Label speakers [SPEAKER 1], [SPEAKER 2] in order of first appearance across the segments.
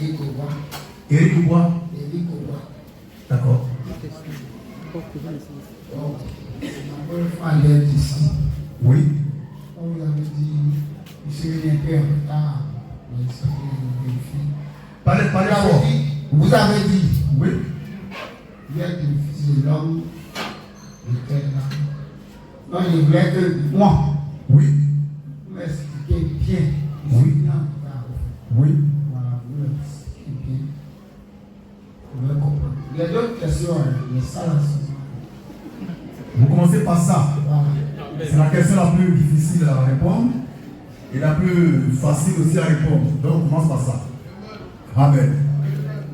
[SPEAKER 1] Éric Aubois. D'accord.
[SPEAKER 2] Donc, on est ici.
[SPEAKER 1] Oui.
[SPEAKER 2] On vous avait dit, monsieur vient un peu en retard, mais ça fait une fille.
[SPEAKER 1] Parlez fort.
[SPEAKER 2] Vous avez dit,
[SPEAKER 1] oui.
[SPEAKER 2] Il y a des fils de l'homme, lequel là. Non, il voulait que moi,
[SPEAKER 1] oui,
[SPEAKER 2] vous m'expliquez bien.
[SPEAKER 1] Oui. Oui.
[SPEAKER 2] Voilà, vous m'expliquez bien. Vous me comprenez. Il y a d'autres questions, mais ça là,
[SPEAKER 1] vous commencez par ça.
[SPEAKER 2] voilà.
[SPEAKER 1] C'est la question la plus difficile à répondre et la plus facile aussi à répondre. Donc, on commence par ça. Amen.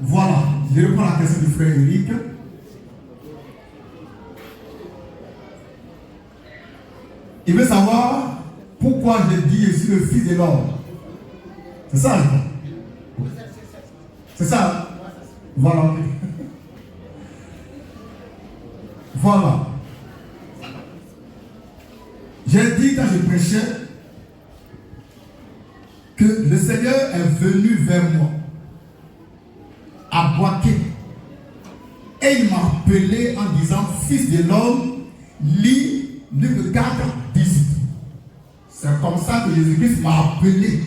[SPEAKER 1] Voilà. Je reprends la question du frère Eric. Il veut savoir pourquoi je dis je suis le fils de l'homme. C'est ça, je crois. C'est ça. Voilà. Voilà. J'ai dit quand je prêchais que le Seigneur est venu vers moi à Boaké et il m'a appelé en disant fils de l'homme, lis Luc 4, 18. C'est comme ça que Jésus-Christ m'a appelé.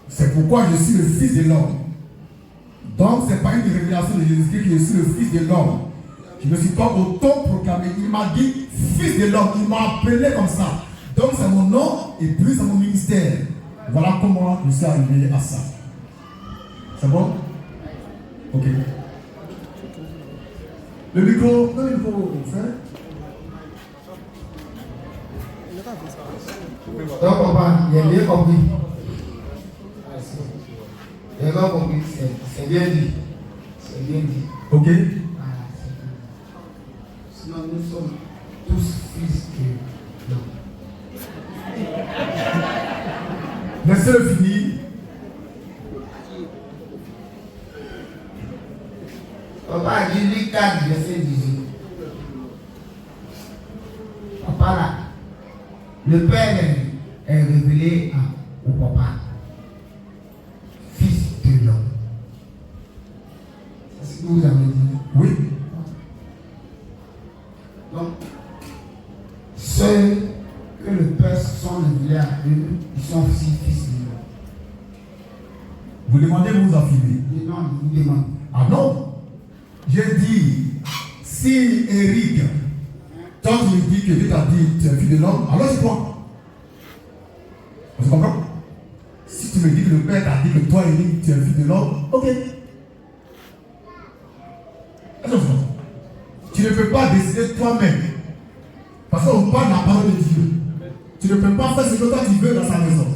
[SPEAKER 1] C'est pourquoi je suis le fils de l'homme. Donc ce n'est pas une révélation de Jésus-Christ que je suis le fils de l'homme. Je ne me suis pas auto-proclamé. Il m'a dit fils de l'homme. Il m'a appelé comme ça. Donc c'est mon nom et puis c'est mon ministère. Voilà comment je suis arrivé à ça. C'est bon? Ok. Le micro, frère.
[SPEAKER 2] Donc, papa, il a bien compris. Il a bien compris. C'est bien dit. C'est bien dit.
[SPEAKER 1] Ok.
[SPEAKER 2] Sinon, nous sommes tous fils de l'homme.
[SPEAKER 1] Laissez-le finir.
[SPEAKER 2] Papa a dit Luc 4, verset 18. Papa là, le Père est révélé au papa. Fils de l'homme. C'est ce que vous avez dit.
[SPEAKER 1] Oui.
[SPEAKER 2] Donc, ceux que le Père sont révélés à eux, ils sont aussi fils de l'homme.
[SPEAKER 1] Vous demandez, vous affirmez.
[SPEAKER 2] Non, il vous demande.
[SPEAKER 1] Ah non. J'ai dit, si Eric, quand tu me dis que Dieu t'a dit tu es fils de l'homme, alors c'est quoi? Vous comprenez? Si tu me dis que le Père t'a dit que toi, Eric, tu es fils de l'homme, ok. Attention. Tu ne peux pas décider toi-même. Parce qu'on parle de la parole de Dieu. Tu ne peux pas faire ce que toi tu veux dans sa maison.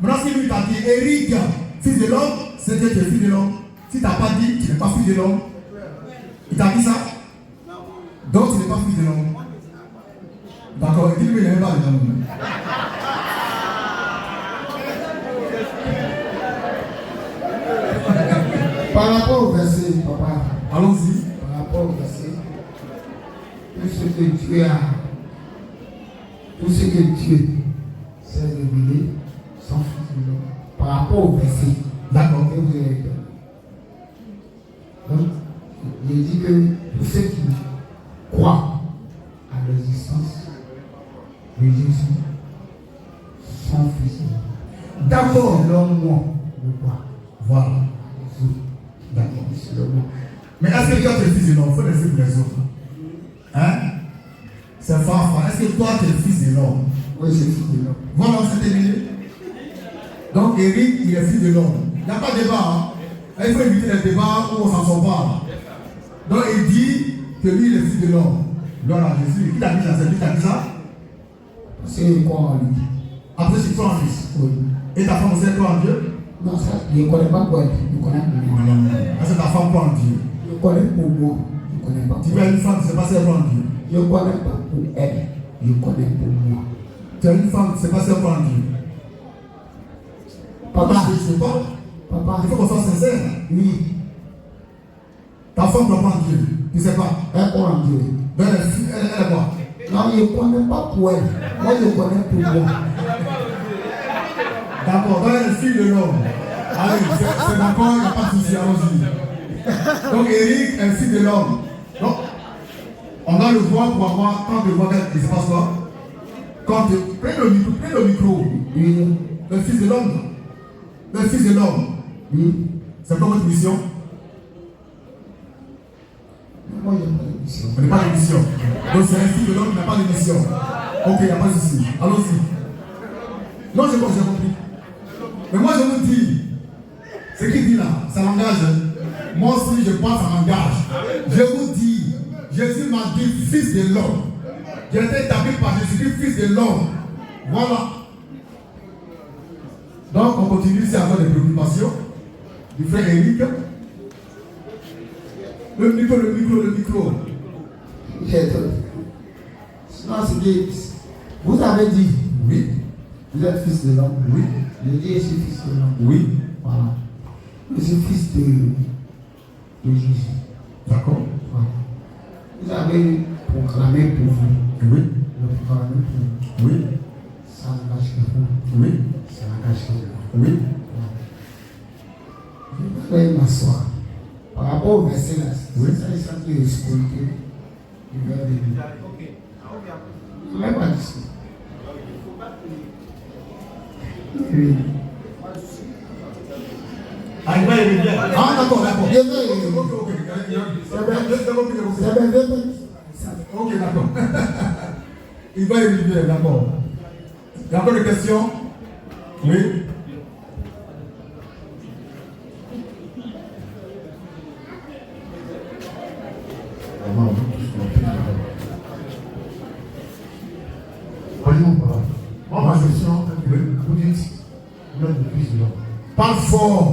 [SPEAKER 1] Maintenant, si lui t'a dit, Eric, fils de l'homme, c'est que tu es fils de l'homme. Si tu n'as pas dit, tu n'es pas fils de l'homme. Il t'a dit ça? Donc tu n'es pas fils de l'homme. D'accord, dis-lui, il n'est pas de l'homme.
[SPEAKER 2] Par rapport au verset, papa.
[SPEAKER 1] Allons-y.
[SPEAKER 2] Par rapport au verset, tout ce que Dieu s'est révélé sans fils de l'homme. Par rapport au verset.
[SPEAKER 1] D'accord.
[SPEAKER 2] Que vous avez donné. Donc, il dit que tous ceux qui croient à l'existence de Jésus sont fils de l'homme.
[SPEAKER 1] D'accord.
[SPEAKER 2] L'homme, moi, le crois.
[SPEAKER 1] Voilà.
[SPEAKER 2] D'accord. C'est le moi.
[SPEAKER 1] Mais est-ce que toi tu es fils de l'homme? Il faut laisser pour les autres. Hein? C'est fort. Est-ce que toi tu es fils de l'homme?
[SPEAKER 2] Oui, c'est fils de l'homme.
[SPEAKER 1] Voilà, c'est terminé. Donc Eric, il est fils de l'homme. Il n'y a pas de débat. Hein? Il faut éviter les débats où on s'en sort pas. Donc il dit que lui, il est fils de l'homme. Gloire à Jésus. Qui t'a dit ça? C'est lui qui t'a dit ça?
[SPEAKER 2] C'est quoi en lui?
[SPEAKER 1] Après, tu crois en Christ.
[SPEAKER 2] Oui.
[SPEAKER 1] Et ta femme aussi croit en Dieu?
[SPEAKER 2] Non, ça, je ne connais pas quoi. Je connais pour moi.
[SPEAKER 1] Est-ce que ta femme croit en Dieu?
[SPEAKER 2] Je connais pour moi. Je connais pas.
[SPEAKER 1] Tu veux une femme, c'est pas si elle croit en Dieu.
[SPEAKER 2] Je connais pas pour elle. Je connais pour moi.
[SPEAKER 1] Tu as une femme, c'est pas si elle croit en Dieu.
[SPEAKER 2] Papa.
[SPEAKER 1] Je sais pas.
[SPEAKER 2] Papa.
[SPEAKER 1] Il faut qu'on soit sincère.
[SPEAKER 2] Oui.
[SPEAKER 1] Ta femme ne croit pas en Dieu. Tu sais pas.
[SPEAKER 2] Elle croit en Dieu.
[SPEAKER 1] Ben, elle est quoi?
[SPEAKER 2] Non, je ne connais pas pour elle. Moi, je connais pour moi.
[SPEAKER 1] D'accord, donc elle est fille de l'homme. Allez, c'est d'accord, il n'y a pas de souci, allons-y. Donc Eric est un fils de l'homme. Donc, on doit le voir pour avoir, quand on le voit, il se passe quoi? Quand prends le micro. Oui. Le fils de l'homme. Le fils de l'homme. Oui. C'est quoi votre mission?
[SPEAKER 2] Moi, il n'y a pas de mission.
[SPEAKER 1] On n'est pas de mission. Donc c'est un fils de l'homme qui n'a pas de mission. Ok, il n'y a pas de souci. Allons-y. Non, j'ai compris. Mais moi, je vous dis, ce qu'il dit là, ça m'engage. Moi aussi, je pense, ça m'engage. Je vous dis, Jésus m'a dit fils de l'homme. J'ai été établi par Jésus, fils de l'homme. Voilà. Donc, on continue ici à avoir des préoccupations. Du frère Eric. Le micro.
[SPEAKER 2] Sinon, c'est que vous avez dit,
[SPEAKER 1] oui,
[SPEAKER 2] vous êtes fils de l'homme.
[SPEAKER 1] Oui.
[SPEAKER 2] Je dis, je suis fils de l'homme.
[SPEAKER 1] Oui.
[SPEAKER 2] Voilà. Je suis fils de Jésus.
[SPEAKER 1] D'accord.
[SPEAKER 2] Voilà. Vous avez proclamé pour vous.
[SPEAKER 1] Oui.
[SPEAKER 2] Le proclamé pour vous.
[SPEAKER 1] Oui.
[SPEAKER 2] Ça engage que vous.
[SPEAKER 1] Oui.
[SPEAKER 2] Ça engage que vous.
[SPEAKER 1] Oui.
[SPEAKER 2] Je vais m'asseoir. Par rapport au verset là,
[SPEAKER 1] oui.
[SPEAKER 2] Ça est censé expliquer le verbe de Dieu. Je ne vais pas dire ça. Oui.
[SPEAKER 1] Ah, il va y revenir. Ah, d'accord.
[SPEAKER 2] Je vais.
[SPEAKER 1] Ok, d'accord. Il va y revenir, d'accord. Il y a encore des questions? Oui.
[SPEAKER 3] Moi, ma question, vous dites, vous êtes le fils de l'homme.
[SPEAKER 1] Parle fort.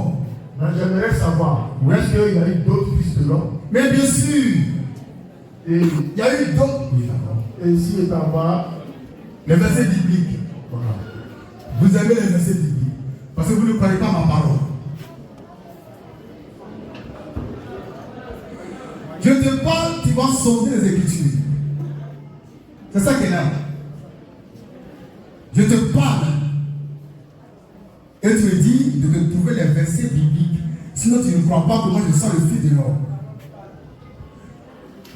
[SPEAKER 3] Mais j'aimerais savoir, est-ce qu'il y a eu d'autres fils de l'homme?
[SPEAKER 1] Mais bien sûr.
[SPEAKER 3] Et
[SPEAKER 1] il y a eu d'autres. Oui, d'accord.
[SPEAKER 3] Et ici est en bas,
[SPEAKER 1] les versets bibliques.
[SPEAKER 3] Voilà.
[SPEAKER 1] Vous avez les versets bibliques. Parce que vous ne croyez pas ma parole. Je te parle, tu vas sauver les Écritures. C'est ça qu'elle a. Je te parle. Et tu me dis de te trouver les versets bibliques. Sinon, tu ne crois pas que moi je sens le fils de l'homme.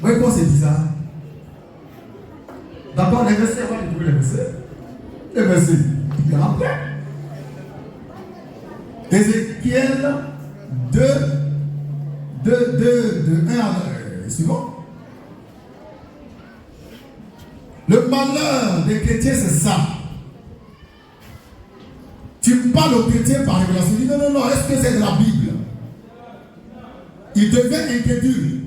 [SPEAKER 1] Vous voyez quoi, c'est bizarre. D'abord, les versets, on va trouver les versets. Les versets, il y en a plein. Ézéchiel 2, 1 à suivant. Le malheur des chrétiens, c'est ça. Tu parles aux chrétiens par révélation. Tu dis non, est-ce que c'est de la Bible? Il devient incrédule.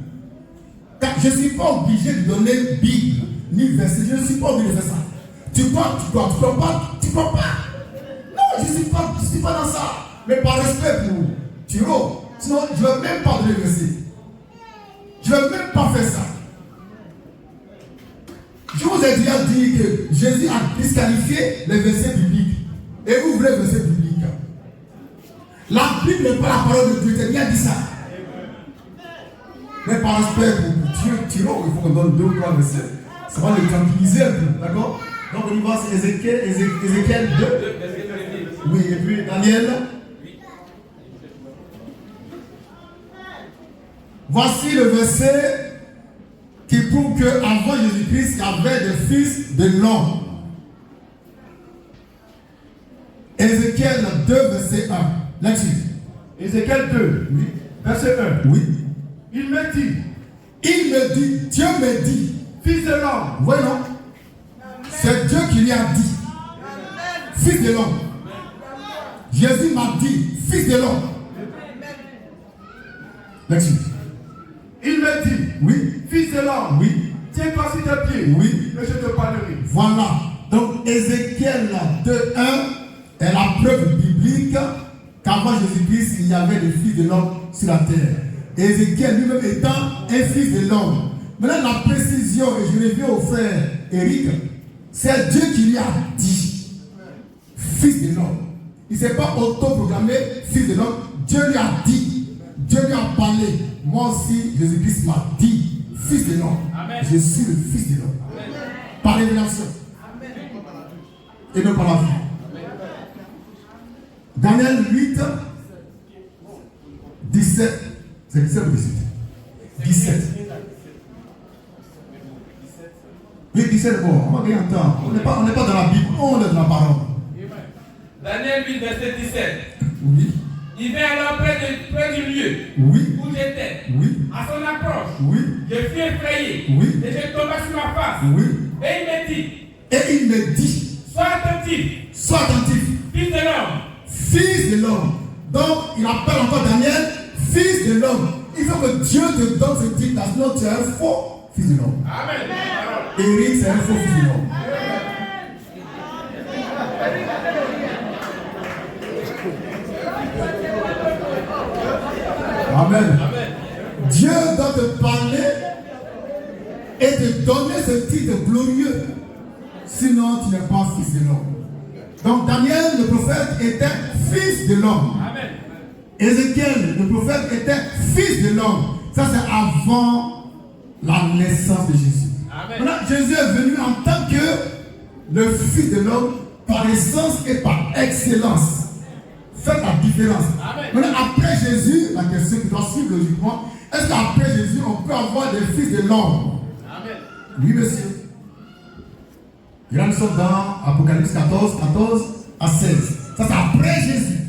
[SPEAKER 1] Car je ne suis pas obligé de donner Bible ni verset. Je ne suis pas obligé de faire ça. Tu crois pas. Non, je ne suis pas dans ça. Mais par respect pour Thiro, sinon je ne vais même pas donner verset. Je ne vais même pas faire ça. Je vous ai déjà dit que Jésus a disqualifié les versets bibliques. Et vous voulez verset biblique. La Bible n'est pas la parole de Dieu. C'est bien dit ça. Mais par respect pour Dieu, Thiro, il faut qu'on donne 2 ou 3 versets. Ça va le tranquilliser un peu. D'accord? Donc on y va, c'est Ézéchiel 2. Oui, et puis Daniel. Voici le verset qui prouve qu'avant Jésus-Christ, il y avait des fils de l'homme. Ézéchiel 2, verset 1. Là-dessus.
[SPEAKER 3] Ézéchiel 2, oui. Verset 1.
[SPEAKER 1] Oui.
[SPEAKER 3] Il me dit,
[SPEAKER 1] Dieu me dit,
[SPEAKER 3] fils de l'homme.
[SPEAKER 1] Voyons. C'est Dieu qui lui a dit. Fils de l'homme. Jésus m'a dit, fils de l'homme. Là-dessus.
[SPEAKER 3] Il me dit,
[SPEAKER 1] oui.
[SPEAKER 3] Fils de l'homme,
[SPEAKER 1] oui.
[SPEAKER 3] Tiens-toi sur tes pieds,
[SPEAKER 1] oui.
[SPEAKER 3] et je te parlerai.
[SPEAKER 1] Voilà. Donc, Ézéchiel 2.1 est la preuve biblique qu'avant Jésus-Christ, il y avait des fils de l'homme sur la terre. Ézéchiel lui-même étant un fils de l'homme. Maintenant, la précision, et je reviens au frère Eric, c'est Dieu qui lui a dit, fils de l'homme. Il ne s'est pas autoproclamé fils de l'homme. Dieu lui a dit, Dieu lui a parlé. Moi aussi, Jésus-Christ m'a dit, fils de l'homme. Je suis le fils de l'homme. Par révélation. Et non par la vie. Daniel 8, 17. C'est 17 ou 18? 17. Oui, 17, bon, on va gagner un temps. On n'est pas dans la Bible, on est dans la parole.
[SPEAKER 4] Daniel 8, verset 17.
[SPEAKER 1] Oui.
[SPEAKER 4] Il vint alors près du lieu
[SPEAKER 1] Oui.
[SPEAKER 4] où j'étais.
[SPEAKER 1] Oui.
[SPEAKER 4] À son approche,
[SPEAKER 1] Oui.
[SPEAKER 4] je fus effrayé.
[SPEAKER 1] Oui.
[SPEAKER 4] Et je tomba sur ma face.
[SPEAKER 1] Oui.
[SPEAKER 4] Et il me dit,
[SPEAKER 1] Et il me dit,
[SPEAKER 4] sois attentif,
[SPEAKER 1] sois attentif,
[SPEAKER 4] fils de l'homme.
[SPEAKER 1] fils de l'homme. Donc, il appelle encore Daniel, fils de l'homme. Il faut que Dieu te donne ce titre, sinon tu es un faux fils de l'homme.
[SPEAKER 4] Amen.
[SPEAKER 1] Éric, c'est un faux fils de l'homme. Amen. Dieu doit te parler et te donner ce titre glorieux. Sinon, tu n'es pas fils de l'homme. Donc, Daniel, le prophète, était fils de l'homme.
[SPEAKER 4] Amen.
[SPEAKER 1] Ézéchiel, le prophète, était fils de l'homme. Ça, c'est avant la naissance de Jésus.
[SPEAKER 4] Amen.
[SPEAKER 1] Maintenant, Jésus est venu en tant que le fils de l'homme par essence et par excellence. Faites la différence.
[SPEAKER 4] Amen.
[SPEAKER 1] Maintenant, après Jésus, la question qui doit suivre logiquement, est-ce qu'après Jésus, on peut avoir des fils de l'homme?
[SPEAKER 4] Amen.
[SPEAKER 1] Oui, monsieur. Et là, nous sommes dans Apocalypse 14, 14 à 16. Ça, c'est après Jésus.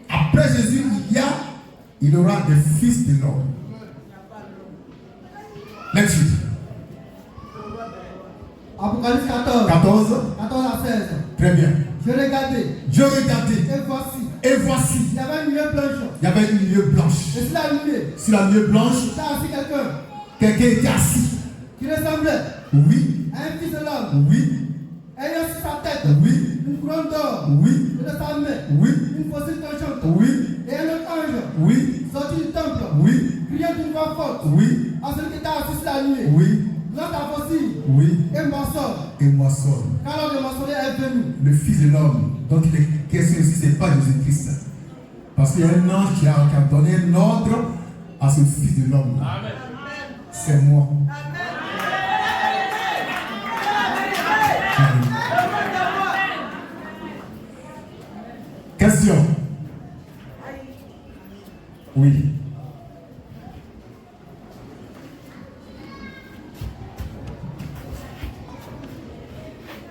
[SPEAKER 1] Après Jésus, il y aura des fils de l'homme. Next week.
[SPEAKER 5] Apocalypse 14.
[SPEAKER 1] 14.
[SPEAKER 5] 14 à 16.
[SPEAKER 1] Très bien.
[SPEAKER 5] Je regardais.
[SPEAKER 1] Dieu regardait.
[SPEAKER 5] Et voici.
[SPEAKER 1] Et voici.
[SPEAKER 5] Il y avait une nuée blanche.
[SPEAKER 1] Il y avait une nuée blanche.
[SPEAKER 5] Et sur la nuée.
[SPEAKER 1] Sur la nuée blanche,
[SPEAKER 5] Il a assis quelqu'un.
[SPEAKER 1] quelqu'un était assis.
[SPEAKER 5] Qui ressemblait
[SPEAKER 1] Oui.
[SPEAKER 5] à un fils de l'homme.
[SPEAKER 1] Oui.
[SPEAKER 5] Ayant sur sa tête.
[SPEAKER 1] Oui.
[SPEAKER 5] Une couronne d'or.
[SPEAKER 1] Oui.
[SPEAKER 5] Et de sa main.
[SPEAKER 1] Oui.
[SPEAKER 5] Une fossile tranchante.
[SPEAKER 1] Oui.
[SPEAKER 5] Et un autre ange.
[SPEAKER 1] Oui.
[SPEAKER 5] Sorti du temple.
[SPEAKER 1] Oui.
[SPEAKER 5] Criant d'une voix forte.
[SPEAKER 1] Oui.
[SPEAKER 5] À celui qui était assis sur la nuée.
[SPEAKER 1] Oui.
[SPEAKER 5] Prends ta fossile.
[SPEAKER 1] Oui.
[SPEAKER 5] Et moissonne.
[SPEAKER 1] Et moissonne.
[SPEAKER 5] Car l'heure de moissonner est venu.
[SPEAKER 1] Le fils de l'homme, dont il est question ici, ce n'est pas Jésus-Christ. Parce qu'il y a un ange qui a donné un ordre à ce fils de l'homme.
[SPEAKER 4] Amen.
[SPEAKER 1] C'est moi. Amen. Question. Oui.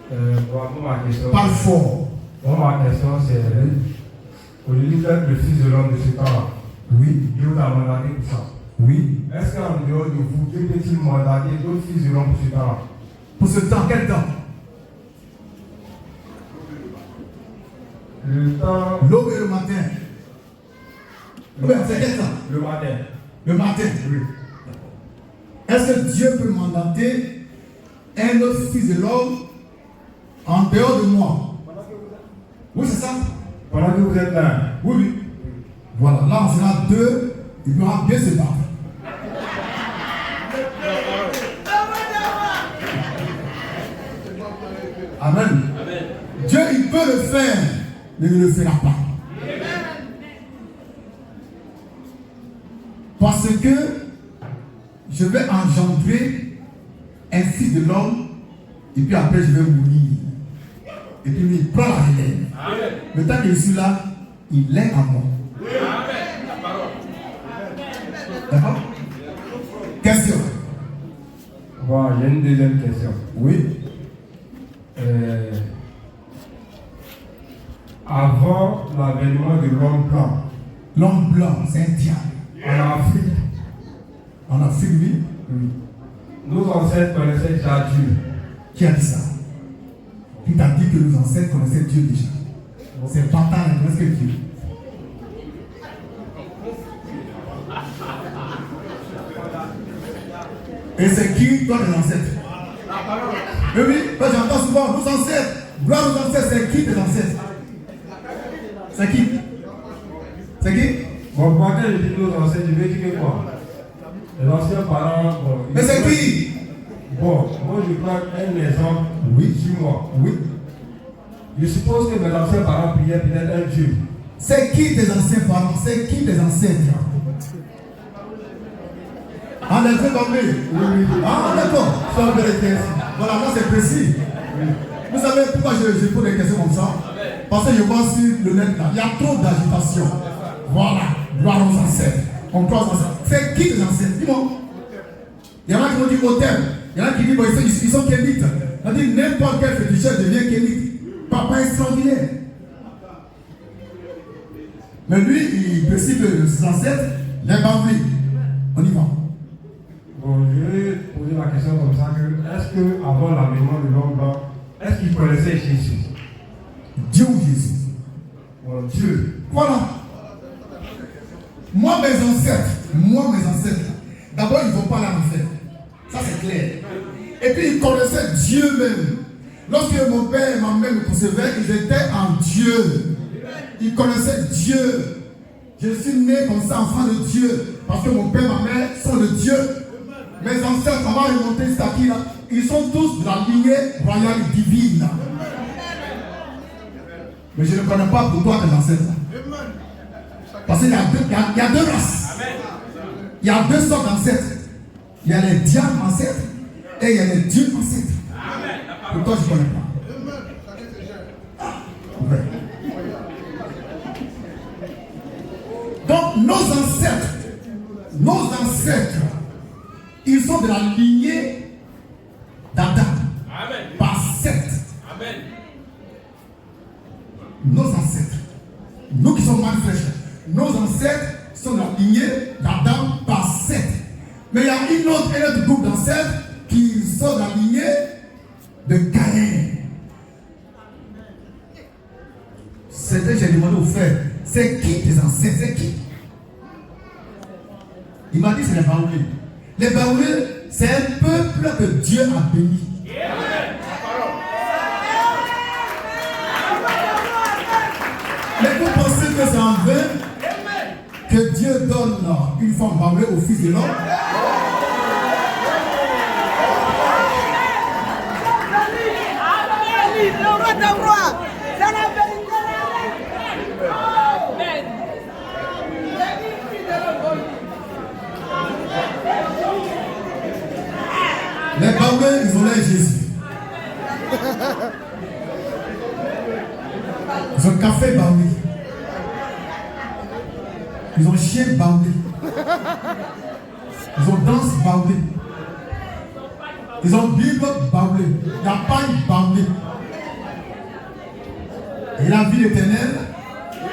[SPEAKER 6] Pour ma question,
[SPEAKER 1] Parle fort.
[SPEAKER 6] ma question c'est Olivier, le fils de l'homme de ce temps,
[SPEAKER 1] Oui.
[SPEAKER 6] Dieu vous a mandaté pour ça.
[SPEAKER 1] Oui.
[SPEAKER 6] Est-ce qu'en dehors de vous, Dieu peut-il mandater d'autres fils de l'homme pour ce temps?
[SPEAKER 1] Pour ce temps, quel temps?
[SPEAKER 6] Le temps.
[SPEAKER 1] L'aube et le matin. C'est quel temps?
[SPEAKER 6] Le matin.
[SPEAKER 1] Le matin.
[SPEAKER 6] Oui.
[SPEAKER 1] Est-ce que Dieu peut mandater un autre fils de l'homme en dehors de moi? Oui, c'est ça.
[SPEAKER 6] Pendant que vous êtes là.
[SPEAKER 1] Oui, oui. Voilà, là on sera deux, il pourra bien se battre. Amen. Dieu, il peut le faire, mais il ne le fera pas. Parce que je vais engendrer un fils de l'homme, et puis après je vais mourir. Et puis lui, il prend la relève. Le temps que je suis là, il est en moi. D'accord? Question.
[SPEAKER 6] Bon, j'ai une deuxième question.
[SPEAKER 1] Oui.
[SPEAKER 6] Avant l'avènement de l'homme blanc,
[SPEAKER 1] L'homme blanc, c'est un diable.
[SPEAKER 6] en Afrique,
[SPEAKER 1] En Afrique, oui.
[SPEAKER 6] nos ancêtres connaissaient déjà Dieu.
[SPEAKER 1] Qui a dit ça? Qui t'a dit que nos ancêtres connaissaient Dieu déjà? C'est pas tant ne connaissent que Dieu. Et c'est qui, toi, les ancêtres? Oui, oui, parce que j'entends souvent nos ancêtres. Gloire aux ancêtres, c'est qui tes ancêtres? C'est qui? C'est qui?
[SPEAKER 6] Bon, quand je dis nos ancêtres, je veux dire que quoi? Les anciens parents. Bon,
[SPEAKER 1] Mais c'est qui?
[SPEAKER 6] Bon, moi je prends un exemple.
[SPEAKER 1] Oui.
[SPEAKER 6] Sur moi.
[SPEAKER 1] Oui.
[SPEAKER 6] Je suppose que mes anciens parents priaient peut-être un Dieu.
[SPEAKER 1] C'est qui tes anciens parents? C'est qui tes ancêtres? Ah, d'accord, compris. Oui. Ah, d'accord. Voilà, là c'est précis. Vous savez pourquoi je pose des questions comme ça? Parce que je vois sur le net là, il y a trop d'agitation. Voilà. Gloire aux ancêtres. On croit aux ancêtres. C'est qui les ancêtres? Dis-moi. Il y en a qui vont dire Otem. Il y en a qui disent bon, ils sont kémites. On dit n'importe quel féticheur devient kémite. Papa extraordinaire. Mais lui, il précise que ses ancêtres, les bambous. On y va.
[SPEAKER 6] Bon, je vais poser la question comme ça que est-ce que avant l'avènement de l'homme blanc, est-ce qu'il connaissait Jésus?
[SPEAKER 1] Dieu ou Jésus?
[SPEAKER 6] Bon, Dieu.
[SPEAKER 1] Voilà. Moi, mes ancêtres, d'abord, ils ne vont pas aller en enfer. Ça, c'est clair. Et puis, ils connaissaient Dieu même. Lorsque mon père et ma mère me concevaient, ils étaient en Dieu. Ils connaissaient Dieu. Je suis né comme ça, enfant de Dieu. Parce que mon père et ma mère sont de Dieu. Mes ancêtres, on va remonter jusqu'à qui là? Ils sont tous de la lignée royale divine. Mais je ne connais pas pourquoi tes ancêtres. Parce qu'il y a deux races. Il y a deux sortes d'ancêtres. Il y a les diables ancêtres et il y a les dieux ancêtres. Pourquoi je ne connais pas? Ouais. Donc nos ancêtres, ils sont de la lignée d'Adam. Par sept. Nos ancêtres, nous qui sommes mal fraîches, nos ancêtres sont de la lignée d'Adam par sept. Mais il y a un autre groupe d'ancêtres qui sont de la lignée de Caïn. C'était, j'ai demandé au frère, c'est qui tes ancêtres? C'est qui? Il m'a dit c'est les Baoulés. Les Baoulés, c'est un peuple que Dieu a béni. Mais vous pensez que c'est en vain que Dieu donne une femme Baoulée au fils de l'homme? Les Baoulés, ils ont l'air Jésus. Ils ont café Baoulé. Ils ont chien Baoulé. Ils ont danse Baoulé. Ils ont Bible Baoulé. La paille Baoulé. Et la vie éternelle,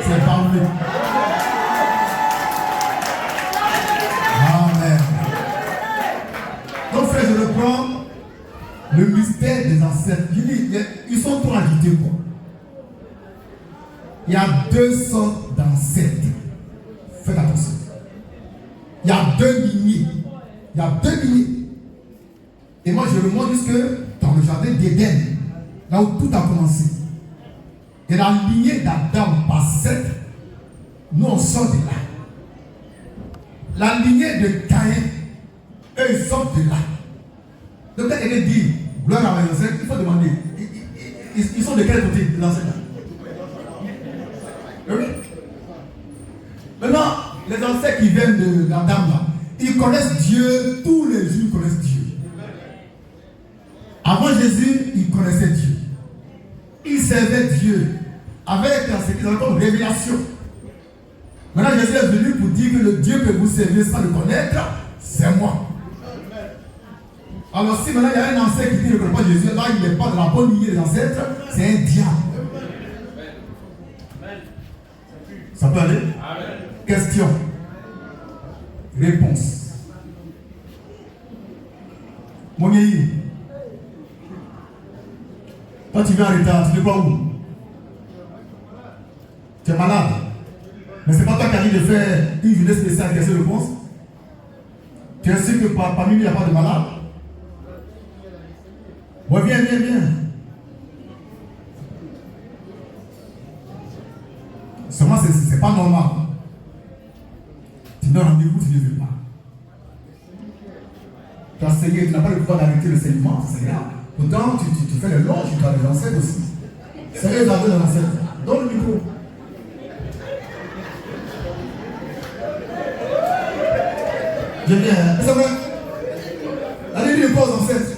[SPEAKER 1] c'est Baoulé. Amen. Donc frère, je reprends le mystère des ancêtres. Ils sont trop agités quoi. Il y a deux sortes d'ancêtres. Faites attention. Il y a deux lignées. Il y a deux lignées. Et moi, je remonte jusque dans le jardin d'Éden, là où tout a commencé. Et la lignée d'Adam par 7, nous on sort de là. La lignée de Caïn, eux ils sortent de là. Donc quand elle dit, gloire à mes ancêtres, il faut demander, ils sont de quel côté de l'ancêtre? Oui. Maintenant, les ancêtres qui viennent de l'Adam là, ils connaissent Dieu, tous les jours ils connaissent Dieu. Avant Jésus, ils connaissaient Dieu. Ils servaient Dieu avec ce qu'ils appellent révélation. Maintenant, Jésus est venu pour dire que le Dieu que vous servez sans le connaître, c'est moi. Alors, si maintenant il y a un ancêtre qui dit qu'il ne connaît pas Jésus, là il n'est pas de la bonne lignée des ancêtres, c'est un diable. Ça peut aller? Question. Réponse. Mon yéhi. Toi tu viens en retard, tu ne pas où? Tu es malade. Mais c'est pas toi qui as dit de faire une journée spéciale question-réponse. Tu es sûr que parmi nous il n'y a pas de malade? Ouais, viens. Seulement c'est pas normal. Tu donnes rendez-vous, tu ne veux pas. Tu as saigné, tu n'as pas le pouvoir d'arrêter le saignement, c'est grave. Pourtant, tu fais le long, tu dois les ancêtres aussi. C'est eux d'arriver dans l'ancêtre. Donne le micro. Je viens. C'est vrai. Allez, lui, il pose ancêtre.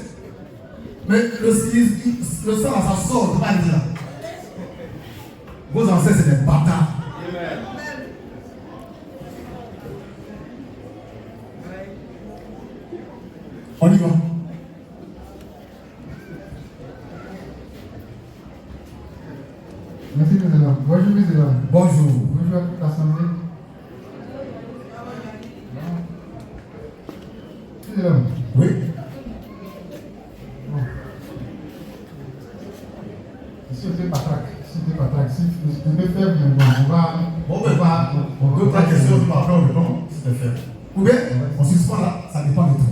[SPEAKER 1] Mais le sang, ça sort, pas dire. Vos ancêtres, c'est des bâtards. On y va.
[SPEAKER 3] Merci, président. Bonjour, président.
[SPEAKER 1] Bonjour.
[SPEAKER 3] Bonjour à toute l'Assemblée. Président.
[SPEAKER 1] Oui.
[SPEAKER 3] Si on fait patraque, si on peut faire bien, on va.
[SPEAKER 1] On peut pas question de après on répond, c'est de faire. Ou bien, on suspend là, ça dépend de toi.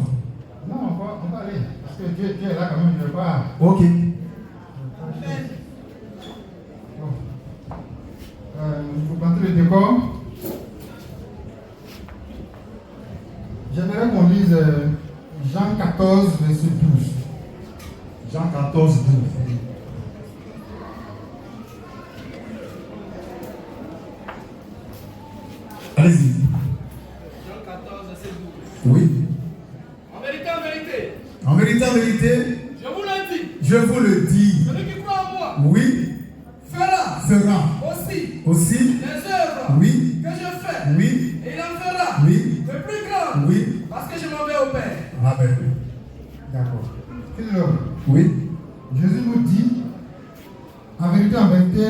[SPEAKER 3] Non, on va aller. Parce que Dieu est là quand même, je ne vais pas.
[SPEAKER 1] Ok.
[SPEAKER 3] Vous plantez le décor. J'aimerais qu'on lise Jean 14, verset 12.
[SPEAKER 1] Jean 14, 12. Allez-y.
[SPEAKER 4] Jean 14, verset 12.
[SPEAKER 1] Oui.
[SPEAKER 4] En vérité, en vérité,
[SPEAKER 1] En vérité, en vérité,
[SPEAKER 4] je vous le dis,
[SPEAKER 1] je vous le dis.
[SPEAKER 4] celui qui croit en moi
[SPEAKER 1] Oui,
[SPEAKER 4] fera
[SPEAKER 1] fera
[SPEAKER 4] aussi
[SPEAKER 1] aussi.
[SPEAKER 4] les œuvres
[SPEAKER 1] Oui,
[SPEAKER 4] que je fais.
[SPEAKER 1] oui,
[SPEAKER 4] Et il en fera
[SPEAKER 1] oui,
[SPEAKER 4] de plus grandes
[SPEAKER 1] oui.
[SPEAKER 4] parce que je m'en vais au Père.
[SPEAKER 1] Amen.
[SPEAKER 3] D'accord. Président,
[SPEAKER 1] Oui.
[SPEAKER 3] Jésus nous dit, en vérité,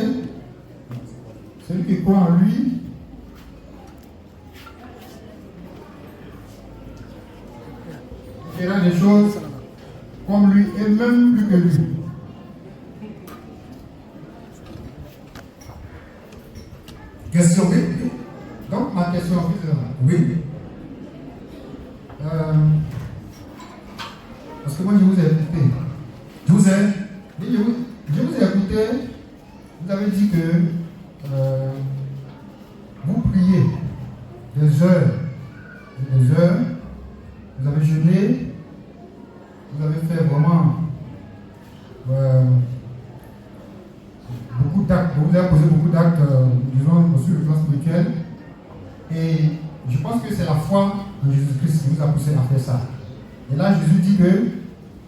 [SPEAKER 3] celui qui croit en lui, fera des choses comme lui et même plus que lui.
[SPEAKER 1] Question oui.
[SPEAKER 3] Donc, ma question, président,
[SPEAKER 1] Oui.
[SPEAKER 3] parce que moi je vous ai écouté.
[SPEAKER 1] Je vous ai.
[SPEAKER 3] Je vous ai écouté, vous avez dit que vous priez des heures et des heures, vous avez jeûné, vous avez fait vraiment beaucoup d'actes, vous avez posé beaucoup d'actes, disons, sur le plan spirituel. Et je pense que c'est la foi en Jésus-Christ qui vous a poussé à faire ça. Et là, Jésus dit que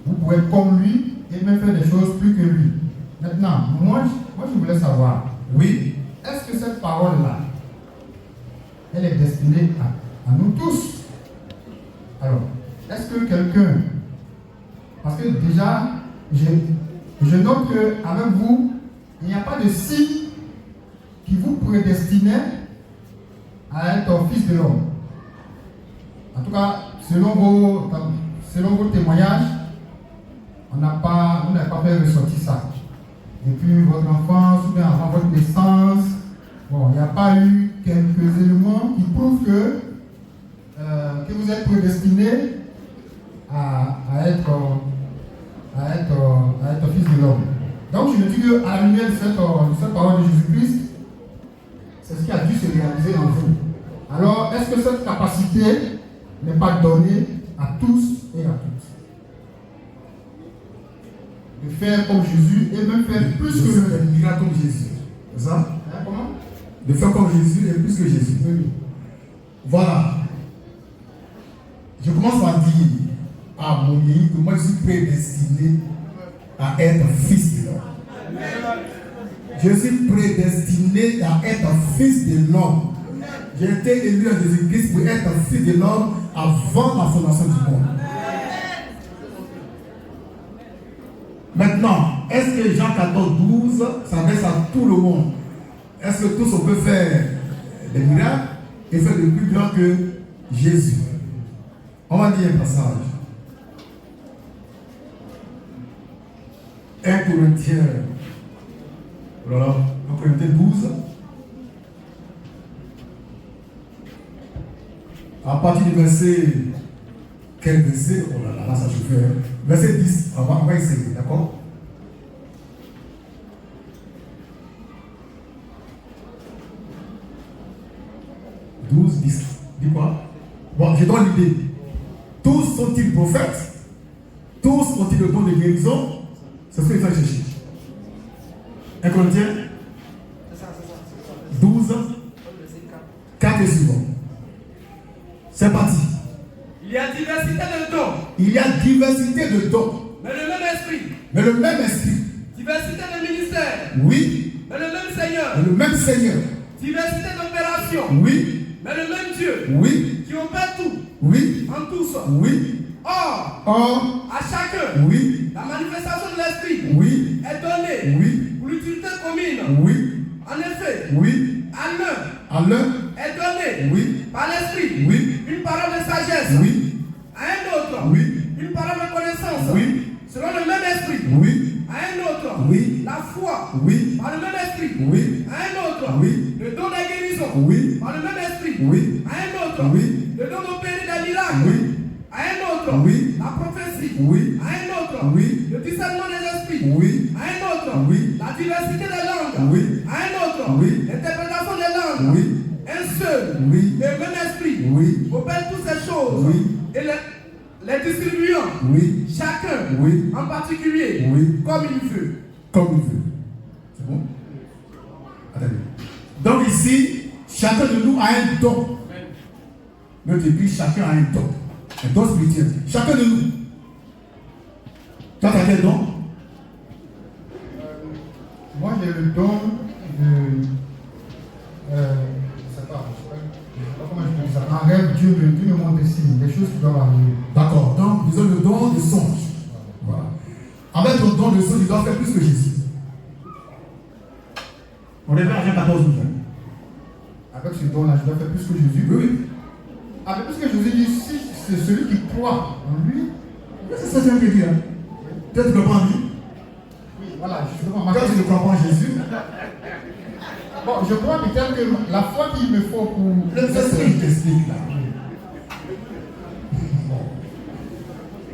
[SPEAKER 3] vous pouvez être comme lui et même faire des choses plus que lui. Maintenant, moi je voulais savoir,
[SPEAKER 1] Oui.
[SPEAKER 3] est-ce que cette parole-là, elle est destinée à nous tous? Alors, est-ce que quelqu'un, parce que déjà, je note qu'avec vous, il n'y a pas de signe qui vous prédestinait à être fils de l'homme. En tout cas, selon vos témoignages, on n'a pas fait ressortir ça. Depuis votre enfance, ou bien avant votre naissance, bon, il n'y a pas eu quelques éléments qui prouvent que vous êtes prédestiné à être fils de l'homme. Donc je me dis qu'à la lumière de cette parole de Jésus-Christ, c'est ce qui a dû se réaliser en vous. Alors, est-ce que cette capacité n'est pas donnée à tous et à toutes? De faire comme Jésus et même faire plus que
[SPEAKER 1] le miracle comme Jésus. C'est ça?
[SPEAKER 3] Comment?
[SPEAKER 1] De faire comme Jésus et plus que Jésus.
[SPEAKER 3] Oui.
[SPEAKER 1] Voilà. Je commence par dire à mon pays que moi je suis prédestiné à être fils de l'homme. Je suis prédestiné à être fils de l'homme. J'ai été élu à Jésus-Christ pour être fils de l'homme avant la fondation du monde. Maintenant, est-ce que Jean 14, 12 s'adresse à tout le monde? Est-ce que tous on peut faire des miracles et faire de plus grand que Jésus? On va lire un passage. 1 Corinthiens. Voilà, 1 Corinthiens 12. À partir du verset. Quel verset? Oh là là, ça je fais. Verset 10, on va essayer, d'accord? « 12, 10. Dis quoi? Bon, je donne l'idée. Tous sont-ils prophètes? Tous ont-ils le don de guérison? C'est ce que il faut chercher. 1 Corinthiens 12, 4 et suivant. C'est parti.
[SPEAKER 4] Il y a diversité de dons.
[SPEAKER 1] Il y a diversité de dons.
[SPEAKER 4] Mais le même esprit.
[SPEAKER 1] Mais le même esprit.
[SPEAKER 4] Diversité de ministères.
[SPEAKER 1] Oui.
[SPEAKER 4] Mais le même Seigneur.
[SPEAKER 1] Mais le même Seigneur.
[SPEAKER 4] Diversité d'opérations.
[SPEAKER 1] Oui.
[SPEAKER 4] Mais le même Dieu.
[SPEAKER 1] Oui.
[SPEAKER 4] Qui opère tout.
[SPEAKER 1] Oui.
[SPEAKER 4] En tous.
[SPEAKER 1] Oui. Or,
[SPEAKER 4] à chacun,
[SPEAKER 1] oui,
[SPEAKER 4] la manifestation de l'esprit
[SPEAKER 1] oui,
[SPEAKER 4] est donnée
[SPEAKER 1] oui,
[SPEAKER 4] pour l'utilité commune.
[SPEAKER 1] oui,
[SPEAKER 4] En effet,
[SPEAKER 1] oui,
[SPEAKER 4] à l'un
[SPEAKER 1] à l'un,
[SPEAKER 4] est donnée
[SPEAKER 1] oui,
[SPEAKER 4] par l'esprit
[SPEAKER 1] oui,
[SPEAKER 4] une parole de sagesse,
[SPEAKER 1] oui,
[SPEAKER 4] à un autre
[SPEAKER 1] oui,
[SPEAKER 4] une parole de connaissance,
[SPEAKER 1] oui,
[SPEAKER 4] selon le même esprit,
[SPEAKER 1] oui,
[SPEAKER 4] à un autre
[SPEAKER 1] oui,
[SPEAKER 4] la foi,
[SPEAKER 1] oui,
[SPEAKER 4] par le même esprit,
[SPEAKER 1] oui,
[SPEAKER 4] à un autre
[SPEAKER 1] oui,
[SPEAKER 4] le don de guérison,
[SPEAKER 1] oui,
[SPEAKER 4] par le même esprit,
[SPEAKER 1] oui,
[SPEAKER 4] à un autre
[SPEAKER 1] oui,
[SPEAKER 4] le don d'opérer des miracles,
[SPEAKER 1] oui,
[SPEAKER 4] à un autre
[SPEAKER 1] oui,
[SPEAKER 4] la prophétie,
[SPEAKER 1] oui,
[SPEAKER 4] à un autre
[SPEAKER 1] oui,
[SPEAKER 4] le discernement des esprits,
[SPEAKER 1] oui,
[SPEAKER 4] à un autre
[SPEAKER 1] oui,
[SPEAKER 4] la diversité des langues,
[SPEAKER 1] oui,
[SPEAKER 4] à un autre
[SPEAKER 1] oui,
[SPEAKER 4] l'interprétation des langues,
[SPEAKER 1] oui,
[SPEAKER 4] un seul,
[SPEAKER 1] oui,
[SPEAKER 4] le même esprit,
[SPEAKER 1] oui,
[SPEAKER 4] opère toutes ces choses
[SPEAKER 1] oui,
[SPEAKER 4] et les distribuant
[SPEAKER 1] oui,
[SPEAKER 4] chacun
[SPEAKER 1] oui,
[SPEAKER 4] en particulier
[SPEAKER 1] oui,
[SPEAKER 4] comme il veut.
[SPEAKER 1] comme il veut. C'est bon? Attendez. Donc ici, chacun de nous a un don. Notre église, chacun a un don. Un don spirituel. Chacun de nous. Toi, tu as quel don?
[SPEAKER 3] Moi, j'ai le don de. Je sais pas comment je peux dire ça. En rêve, Dieu me montre des signes, des choses qui doivent arriver.
[SPEAKER 1] D'accord. Donc, disons le don de songe. Voilà. Avec ton don de songe, tu dois faire plus que Jésus. On est vers Jean 14, 12.
[SPEAKER 3] Avec ce don-là, je dois faire plus que Jésus.
[SPEAKER 1] Oui, oui.
[SPEAKER 3] Avec plus que Jésus dit, si c'est celui qui croit en lui.
[SPEAKER 1] C'est ça que je veux dire. Peut-être que tu ne crois pas en lui.
[SPEAKER 3] Oui, voilà, je ne
[SPEAKER 1] Quand tu ne crois pas en Jésus,
[SPEAKER 3] bon, je crois peut-être que la foi qu'il me faut pour.
[SPEAKER 1] le verset il t'explique là.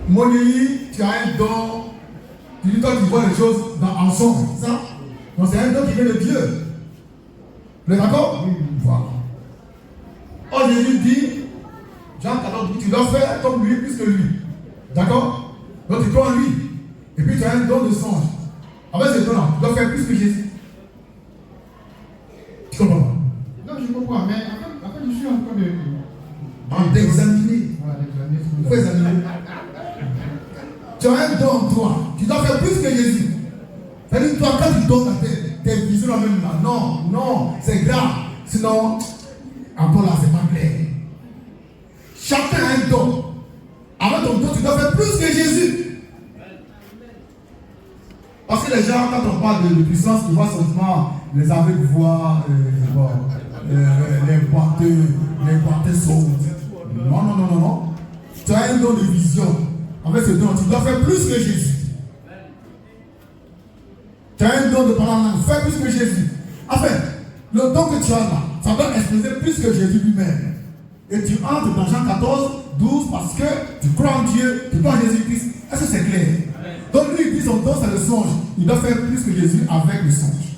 [SPEAKER 1] Monéi, tu as un don. Tu dis toi tu vois les choses en songe, c'est ça? Donc c'est un don qui vient de Dieu. Vous êtes d'accord?
[SPEAKER 3] Oui.
[SPEAKER 1] Voilà. Or Jésus dit, Jean 14, tu dois faire comme lui plus que lui. D'accord? Donc tu crois en lui. Et puis tu as un don de songe. Avec ce don-là, tu dois faire plus que Jésus. Tu comprends pas?
[SPEAKER 3] Non, je comprends, mais en fait je suis en train de.
[SPEAKER 1] D'examiner.
[SPEAKER 3] Voilà, d'examiner ce
[SPEAKER 1] Il
[SPEAKER 3] que
[SPEAKER 1] faut examiner. Tu as un don en toi. Tu dois faire plus que Jésus. C'est-à-dire toi, quand tu donnes tes visions même là, non, c'est grave. Sinon, encore là, c'est pas clair. Chacun a un don. Avec ton don, tu dois faire plus que Jésus. Parce que les gens, quand on parle de puissance, ils voient seulement les aveugles voient, les boiteux sautent. Non. Tu as un don de vision. Avec ce don, tu dois faire plus que Jésus. Tu as un don de parler en langue, fais plus que Jésus. Enfin, le don que tu as là, ça doit exprimer plus que Jésus lui-même. Et tu entres dans Jean 14, 12 parce que tu crois en Dieu, tu crois en Jésus-Christ. Est-ce que c'est clair? Donc lui, il dit son don, c'est le songe. Il doit faire plus que Jésus avec le songe.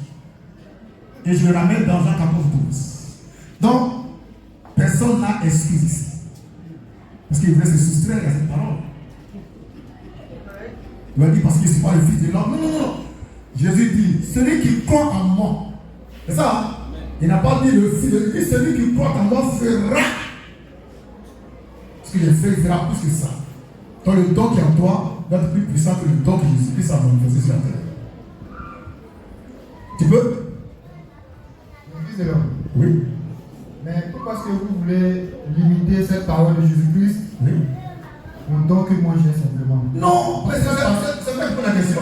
[SPEAKER 1] Et je le ramène dans Jean 14, 12. Donc, personne n'a excuse ici. Parce qu'il voulait se soustraire à cette parole. Il va dire parce que ce n'est pas le fils de l'homme. Non. Jésus dit, celui qui croit en moi. C'est ça, hein? Il n'a pas dit le fils de l'homme. Celui qui croit en moi fera. Ce que j'ai fait, il fera plus que ça. Donc le don qui est en toi doit être plus puissant que le don que Jésus-Christ a manifesté sur la terre. Tu peux?
[SPEAKER 3] Le fils de l'homme.
[SPEAKER 1] Oui.
[SPEAKER 3] Mais pourquoi est-ce que vous voulez limiter cette parole de Jésus-Christ
[SPEAKER 1] Oui.
[SPEAKER 3] au don que moi j'ai simplement?
[SPEAKER 1] Non, mais c'est toi qui poses la question.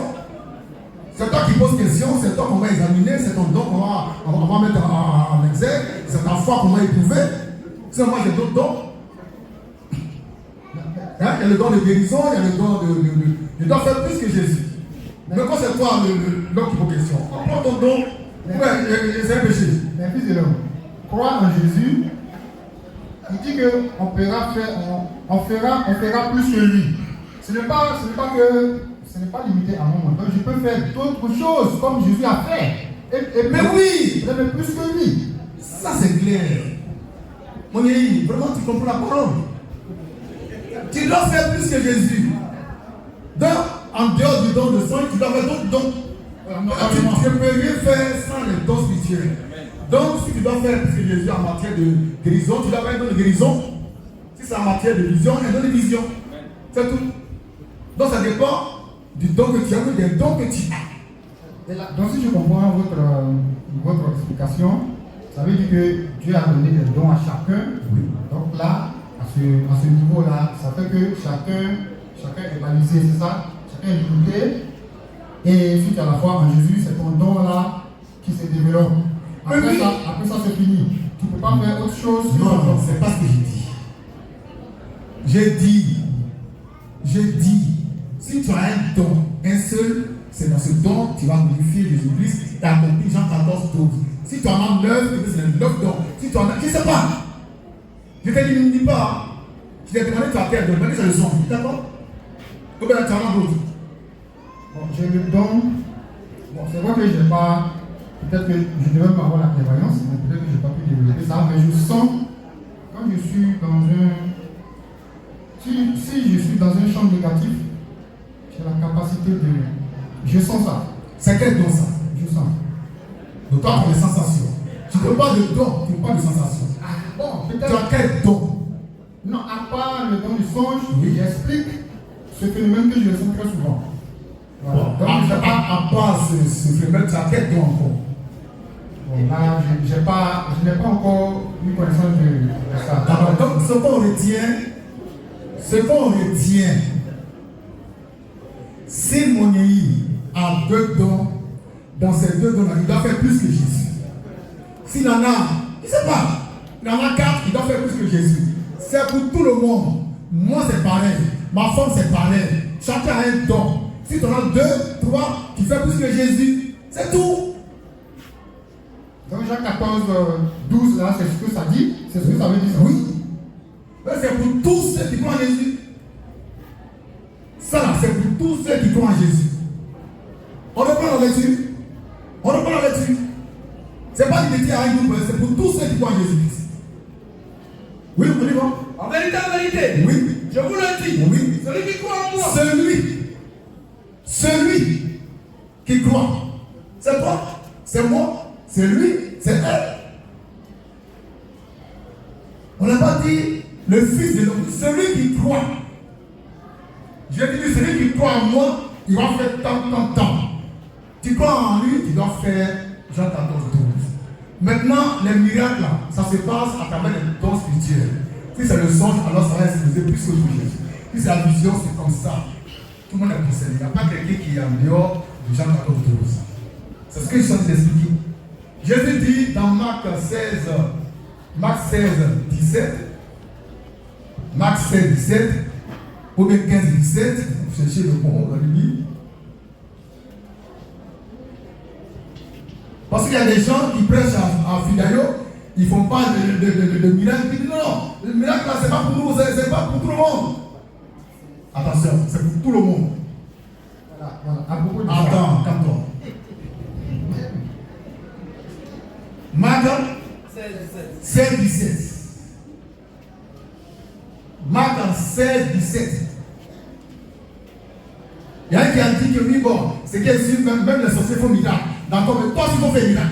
[SPEAKER 1] C'est toi qui poses question, c'est toi qu'on va examiner, c'est ton don qu'on va mettre en exergue, c'est ta foi qu'on va éprouver. C'est moi j'ai d'autres dons. Il y a le don de guérison, il y a le don de. Je dois faire plus que Jésus. Mais quand c'est toi l'homme qui pose question, prends ton don, c'est un péché.
[SPEAKER 3] Mais fils de l'homme, croire en Jésus, il dit qu'on fera plus que lui. Ce n'est pas limité à moi. Donc je peux faire d'autres choses comme Jésus a fait.
[SPEAKER 1] Mais oui!
[SPEAKER 3] Vous avez plus que lui.
[SPEAKER 1] Ça c'est clair. Mon ami, vraiment tu comprends la parole. Tu dois faire plus que Jésus. Donc, en dehors du don de sang, tu dois faire d'autres dons. Tu ne peux rien faire sans les dons spirituels. Donc, si tu dois faire plus que Jésus en matière de guérison, tu dois faire un don de guérison. Si c'est en matière de vision, un don de vision. C'est tout. Donc, ça dépend du don que tu as ou des dons que tu as.
[SPEAKER 3] Et là, donc, si je comprends votre explication, ça veut dire que Dieu a donné des dons à chacun.
[SPEAKER 1] Oui.
[SPEAKER 3] Donc là, à ce niveau-là, ça fait que chacun est balisé, c'est ça? Chacun est limité. Et suite à la foi en Jésus, c'est ton don-là qui se développe. Après ça c'est fini. Tu ne peux pas faire autre chose.
[SPEAKER 1] Non, c'est pas ce que j'ai dit. J'ai dit, si tu as un don, un seul, c'est dans ce don que tu vas glorifier Jésus-Christ et accomplir Jean 14, 12. Si tu en as 9, c'est un 9 dons. Si tu en as, je ne sais pas. Je te dis pas. Je t'ai demandé tu as quel don, mais c'est le son. D'accord? Combien tu en as d'autres?
[SPEAKER 3] Bon, j'ai le don. Bon, c'est vrai que je n'ai pas. Peut-être que je devrais pas avoir la prévoyance, mais peut-être que je n'ai pas pu développer ça. Mais je sens, quand je suis dans un. Si je suis dans un champ négatif, j'ai la capacité de. Je sens ça.
[SPEAKER 1] C'est quel don ça?
[SPEAKER 3] Je sens.
[SPEAKER 1] Donc, toi, tu as des sensations. Tu ne peux pas de don, tu ne peux pas de sensations.
[SPEAKER 3] Ah, bon,
[SPEAKER 1] Tu
[SPEAKER 3] peut-être.
[SPEAKER 1] as quel don?
[SPEAKER 3] Non, à part le don du songe, j'explique ce phénomène que je ressens très souvent. Voilà.
[SPEAKER 1] Bon,
[SPEAKER 3] Donc, je n'ai pas.
[SPEAKER 1] à part ce phénomène, tu as quel don encore?
[SPEAKER 3] Bon, là, je n'ai pas encore eu connaissance de ça.
[SPEAKER 1] Alors, donc, ce qu'on retient, si Monéi a 2 dons, dans ces 2 dons-là, il doit faire plus que Jésus. S'il en a, il ne sait pas, il en a 4, il doit faire plus que Jésus. C'est pour tout le monde. Moi, c'est pareil. Ma femme, c'est pareil. Chacun a un don. Si tu en as 2, 3, tu fais plus que Jésus. C'est tout.
[SPEAKER 3] Donc, Jean 14, 12, là, c'est ce que ça dit. C'est ce que ça veut dire.
[SPEAKER 1] Oui. C'est pour tous ceux qui croient en Jésus. Ça là, c'est pour tous ceux qui croient en Jésus. On reprend la lecture. On reprend la lecture. C'est pas limité à un groupe, c'est pour tous ceux qui croient en Jésus-Christ. Oui, on y va.
[SPEAKER 4] En vérité,
[SPEAKER 1] Oui.
[SPEAKER 4] je vous le dis,
[SPEAKER 1] Oui.
[SPEAKER 4] celui qui croit en moi,
[SPEAKER 1] Celui qui croit. C'est toi, c'est moi, c'est lui, c'est elle. On n'a pas dit le Fils de l'homme, celui qui croit. Je dis, celui qui croit en moi, il va faire tant. Tu crois en lui, tu dois faire Jean 14, 12. Maintenant, les miracles, là, ça se passe à travers les dons spirituels. Si c'est le songe, alors ça va s'exposer plus que Jésus. Si c'est la vision, c'est comme ça. Tout le monde est concédé. Il n'y a pas quelqu'un qui est en dehors de Jean 14, 12. C'est ce que je suis en train d'expliquer. Jésus dit dans Marc 16, 17, Marc 16, 17, ou bien 15, 17, vous cherchez le bon dans le Bible. Parce qu'il y a des gens qui prêchent à Fidayo, ils ne font pas de miracle. Ils disent non, le miracle là, c'est pas pour nous, c'est pas pour tout le monde. Attention, c'est pour tout le monde.
[SPEAKER 3] Voilà. À propos de
[SPEAKER 1] Attends, calme-toi. Marc 16, 17. Marc 16, 17. Il y a un qui a dit que oui, bon, c'est qu'il y a même les sorciers font miracle. D'accord, mais toi, tu peux faire miracle.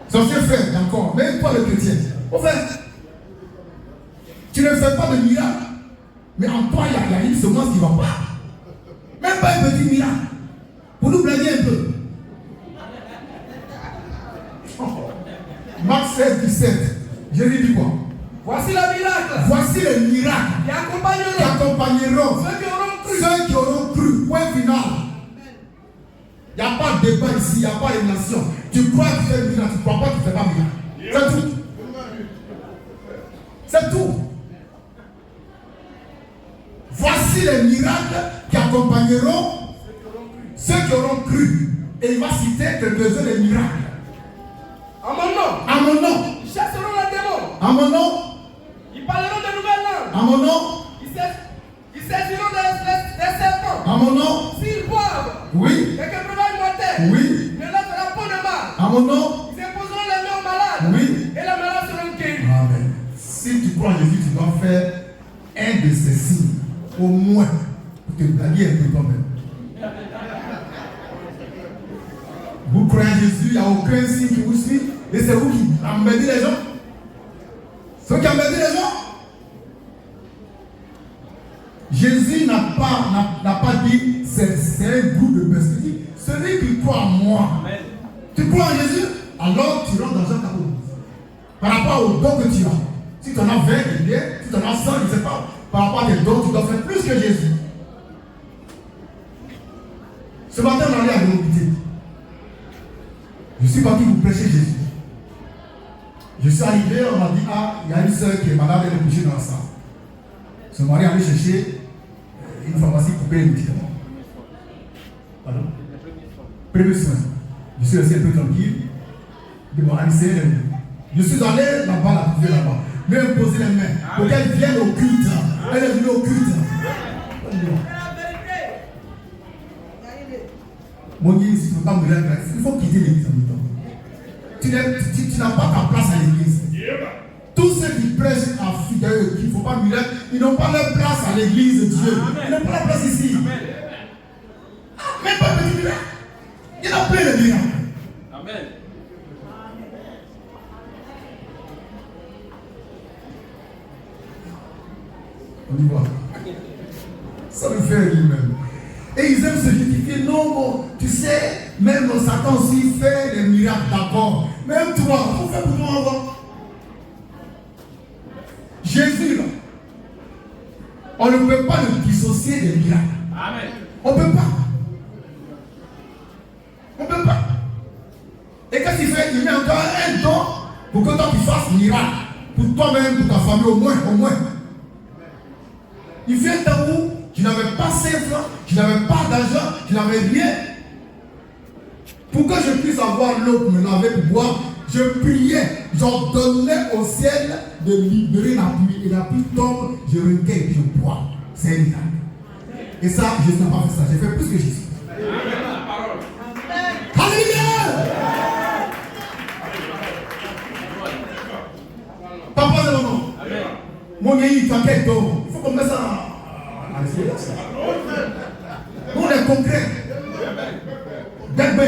[SPEAKER 1] Sorcier fait, d'accord, mais toi, le chrétien, au fait, tu ne fais pas de miracle, mais en toi, il y a une semence qui ne va pas. Même pas un petit miracle. Pour nous blaguer un peu. Marc 16, 17. Jésus dit quoi?
[SPEAKER 4] voici le miracle
[SPEAKER 1] Voici les miracles
[SPEAKER 4] qui
[SPEAKER 1] qui accompagneront
[SPEAKER 4] ceux qui auront cru.
[SPEAKER 1] ceux qui auront cru. Point final. Il n'y a pas de débat ici, il n'y a pas de nation. Tu crois que tu fais miracle, tu ne crois pas que tu ne fais pas miracle. C'est tout. C'est tout. Voici les miracles qui accompagneront ceux qui auront cru. Et il va citer quelques-uns des miracles.
[SPEAKER 4] En mon nom,
[SPEAKER 1] À mon nom.
[SPEAKER 4] ils chasseront les démons.
[SPEAKER 1] À mon nom.
[SPEAKER 4] Ils parleront de nouvelles langues.
[SPEAKER 1] À mon nom.
[SPEAKER 4] Ils saisiront des serpents.
[SPEAKER 1] À mon nom.
[SPEAKER 4] S'ils boivent
[SPEAKER 1] Oui.
[SPEAKER 4] quelques breuvages mortels,
[SPEAKER 1] Oui.
[SPEAKER 4] ne leur fera pas de mal.
[SPEAKER 1] À mon nom.
[SPEAKER 4] Ils imposeront les mains aux malades.
[SPEAKER 1] Oui.
[SPEAKER 4] Et les malades seront guéris.
[SPEAKER 1] Amen. Si tu crois en Jésus, tu dois faire un de ces signes, au moins, pour te blaguer un peu toi-même. Vous croyez en Jésus, il n'y a aucun signe qui vous suit, et c'est vous qui emmerdez les gens. C'est vous qui emmerdez les gens. Jésus n'a pas dit c'est un groupe de personnes. Il dit celui qui croit en moi. Amen. Tu crois en Jésus, alors tu rentres dans Jean 14. Par rapport rapport au don que tu as. Si tu en as 20, c'est bien. Si tu en as 100, je ne sais pas. Par rapport à tes dons, tu dois faire plus que Jésus. Ce matin, on allait à l'hôpital. Je suis parti vous prêcher Jésus. Je suis arrivé, on m'a dit, ah, il y a une soeur qui est malade, elle est couchée dans la salle. Son mari allait chercher une pharmacie pour payer les médicaments. Pardon? Premier soin. Je suis resté un peu tranquille. Je suis allé là-bas, la trouver là-bas. Mais elle me posait les mains pour qu'elle vienne au culte. Elle est venue au culte. Mon Dieu, si tu ne peux pas me dire, il faut quitter l'église en même temps. Tu n'as pas ta place à l'église. Tous ceux qui prêchent à fidèle, qu'il ne faut pas miracle, ils n'ont pas leur place à l'église de Dieu. Ils n'ont pas leur place ici. Même pas petit miracle. Il y en a plein de miracles.
[SPEAKER 4] Amen.
[SPEAKER 1] On y va. Ça me fait rire même. Et ils aiment se justifier. Non, bon, tu sais, même Satan aussi fait des miracles, d'accord. Même toi, il faut faire pour toi avant. Jésus, là, on ne peut pas le dissocier des miracles.
[SPEAKER 4] Amen.
[SPEAKER 1] On ne peut pas. On ne peut pas. Et qu'est-ce qu'il fait? Il met encore un don pour que toi tu fasses miracle. Pour toi-même, pour ta famille, au moins. Il vient un temps où tu n'avais pas 5 francs, tu n'avais pas d'argent, tu n'avais rien. Pour que je puisse avoir l'eau pour me laver, pour boire, je priais, j'ordonnais au ciel de libérer la pluie. Et la pluie tombe, je recueille et je bois. C'est un miracle. Et ça, Jésus n'a pas fait ça. J'ai fait plus que Jésus. Alléluia! Papa de mon nom. Mon pays, tu as quel don? Il faut qu'on mette ça à l'expérience. Nous, on est concret. D'être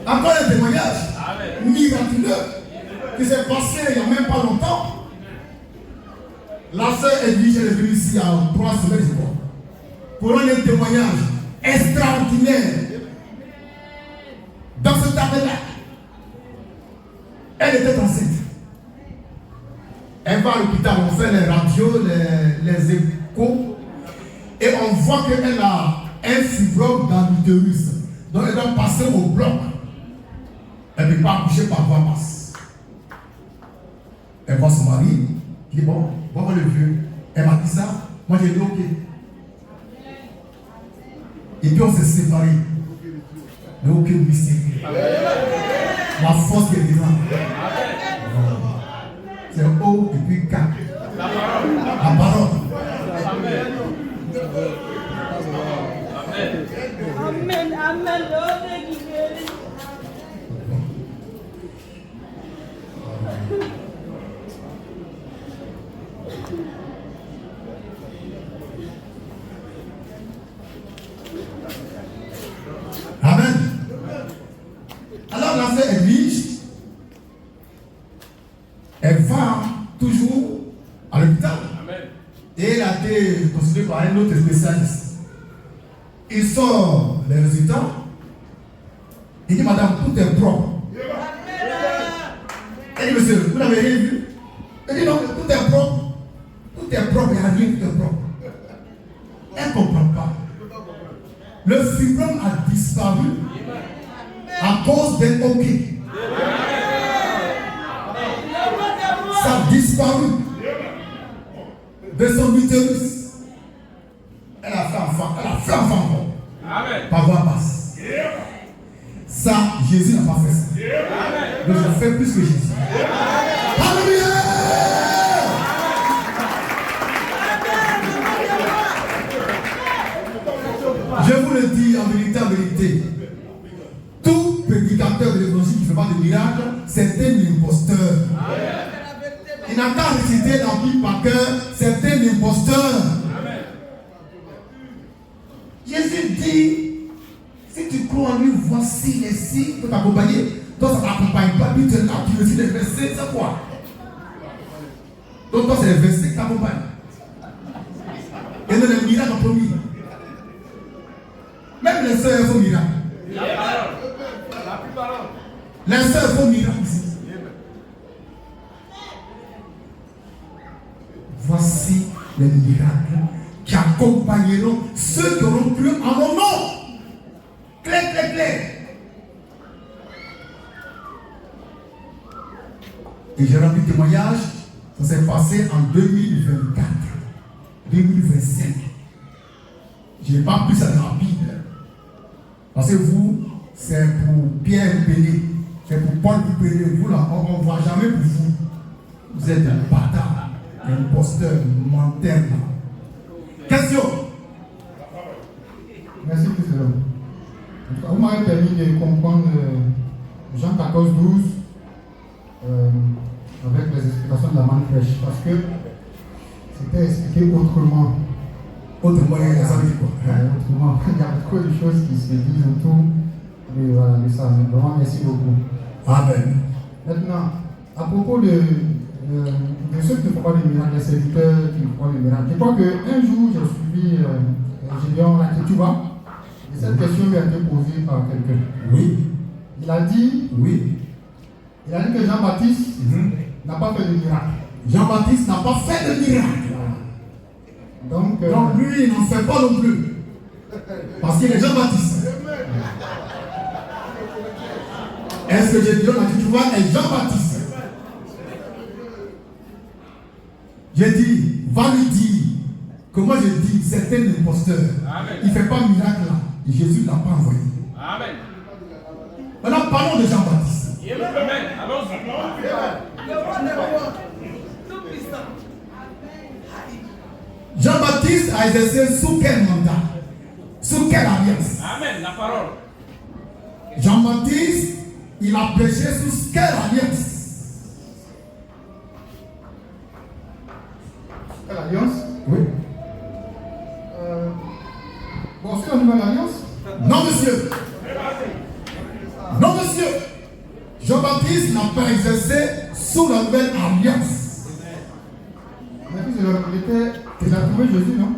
[SPEAKER 1] encore un témoignage miraculeux qui s'est passé il n'y a même pas longtemps. La sœur Edwige est venue ici il y a 3 semaines, je crois, pour rendre un témoignage extraordinaire. Dans ce tabernacle, elle était enceinte. Elle va à l'hôpital, on fait les radios, les échos, et on voit qu'elle a un fibrome dans l'utérus. Donc elle doit passer au bloc. Elle ne peut pas accoucher par voie basse. Elle voit son mari, il dit bon, voir le vieux. Elle m'a dit ça, moi j'ai dit ok. Et puis on s'est séparés. Mais aucun mystère. La force qui est dedans. C'est O et puis K. La parole.
[SPEAKER 7] Amen. Amen.
[SPEAKER 1] Amen. Alors la sœur Edwige, elle va toujours à l'hôpital. Et elle a été consultée par un autre spécialiste. Il sort les résultats. Il dit madame, tout est propre. Elle dit monsieur, vous n'avez rien vu? Elle dit non, tout est propre. Tout est propre, il n'y a rien, tout est propre. Elle ne comprend pas. Le fibrome a disparu à cause d'un hockey. Ça a disparu de son utérus. Elle a fait enfant. Elle a fait enfant encore. Par voie basse. Ça, Jésus n'a pas fait ça. Donc je fais plus que Jésus. Alléluia! Je vous le dis en vérité, tout prédicateur de l'évangile qui ne fait pas de miracle, c'est un imposteur. Il n'a qu'à réciter la Bible par cœur, c'est un imposteur. Jésus dit, si tu crois en lui, voici les signes pour t'accompagner. Toi, ça ne t'accompagne pas, puis tu es là, tu récites les versets, c'est quoi? Donc toi, c'est les versets qui t'accompagnent. Et non les miracles en premier. les sœurs font miracle. Les sœurs font miracle ici. Voici les miracles qui accompagneront ceux qui auront cru en mon nom. Clair, clair, clair. Et j'ai rendu témoignage, ça s'est passé en 2024, 2025. Je n'ai pas pris ça dans la Bible. Parce que vous, c'est pour Pierre vous payer, c'est pour Paul vous payer. Vous là, on ne va jamais pour vous. Vous êtes un bâtard, un imposteur, menteur. Question.
[SPEAKER 3] Merci, Président. Vous m'avez permis de comprendre Jean 14, 12 avec les explications de la manne fraîche. Parce que c'était expliqué autrement.
[SPEAKER 1] Autrement, ça veut dire quoi?
[SPEAKER 3] Autrement, il y a beaucoup de choses qui se disent autour de, voilà, de ça. Vraiment, merci beaucoup.
[SPEAKER 1] Amen.
[SPEAKER 3] Maintenant, à propos de ceux qui ne font pas de miracles, les serviteurs qui ne font pas de miracles, je crois qu'un jour, j'ai suivi Gédéon, tu vois, et cette question lui a été posée par quelqu'un.
[SPEAKER 1] Oui.
[SPEAKER 3] Il a dit que Jean-Baptiste n'a pas fait de miracle.
[SPEAKER 1] Jean-Baptiste n'a pas fait de miracle.
[SPEAKER 3] Donc
[SPEAKER 1] lui, il n'en fait pas non plus. Parce qu'il est Jean-Baptiste. Est-ce que Gédéon, tu vois, est Jean-Baptiste? J'ai dit, va lui dire que moi je dis, c'est un imposteur. Il ne fait pas miracle là. Et Jésus ne l'a pas envoyé. Amen. Maintenant, parlons de Jean-Baptiste.
[SPEAKER 4] Amen.
[SPEAKER 1] Jean-Baptiste a exercé sous quel mandat? Sous quelle alliance?
[SPEAKER 4] Amen. La parole.
[SPEAKER 1] Jean-Baptiste, il a prêché sous quelle alliance?
[SPEAKER 3] quelle alliance?
[SPEAKER 1] Oui.
[SPEAKER 3] Bon, c'est la nouvelle alliance?
[SPEAKER 1] Non, monsieur. Non, monsieur. Jean-Baptiste n'a pas exercé sous la nouvelle alliance.
[SPEAKER 3] Mais il a trouvé Jésus, non?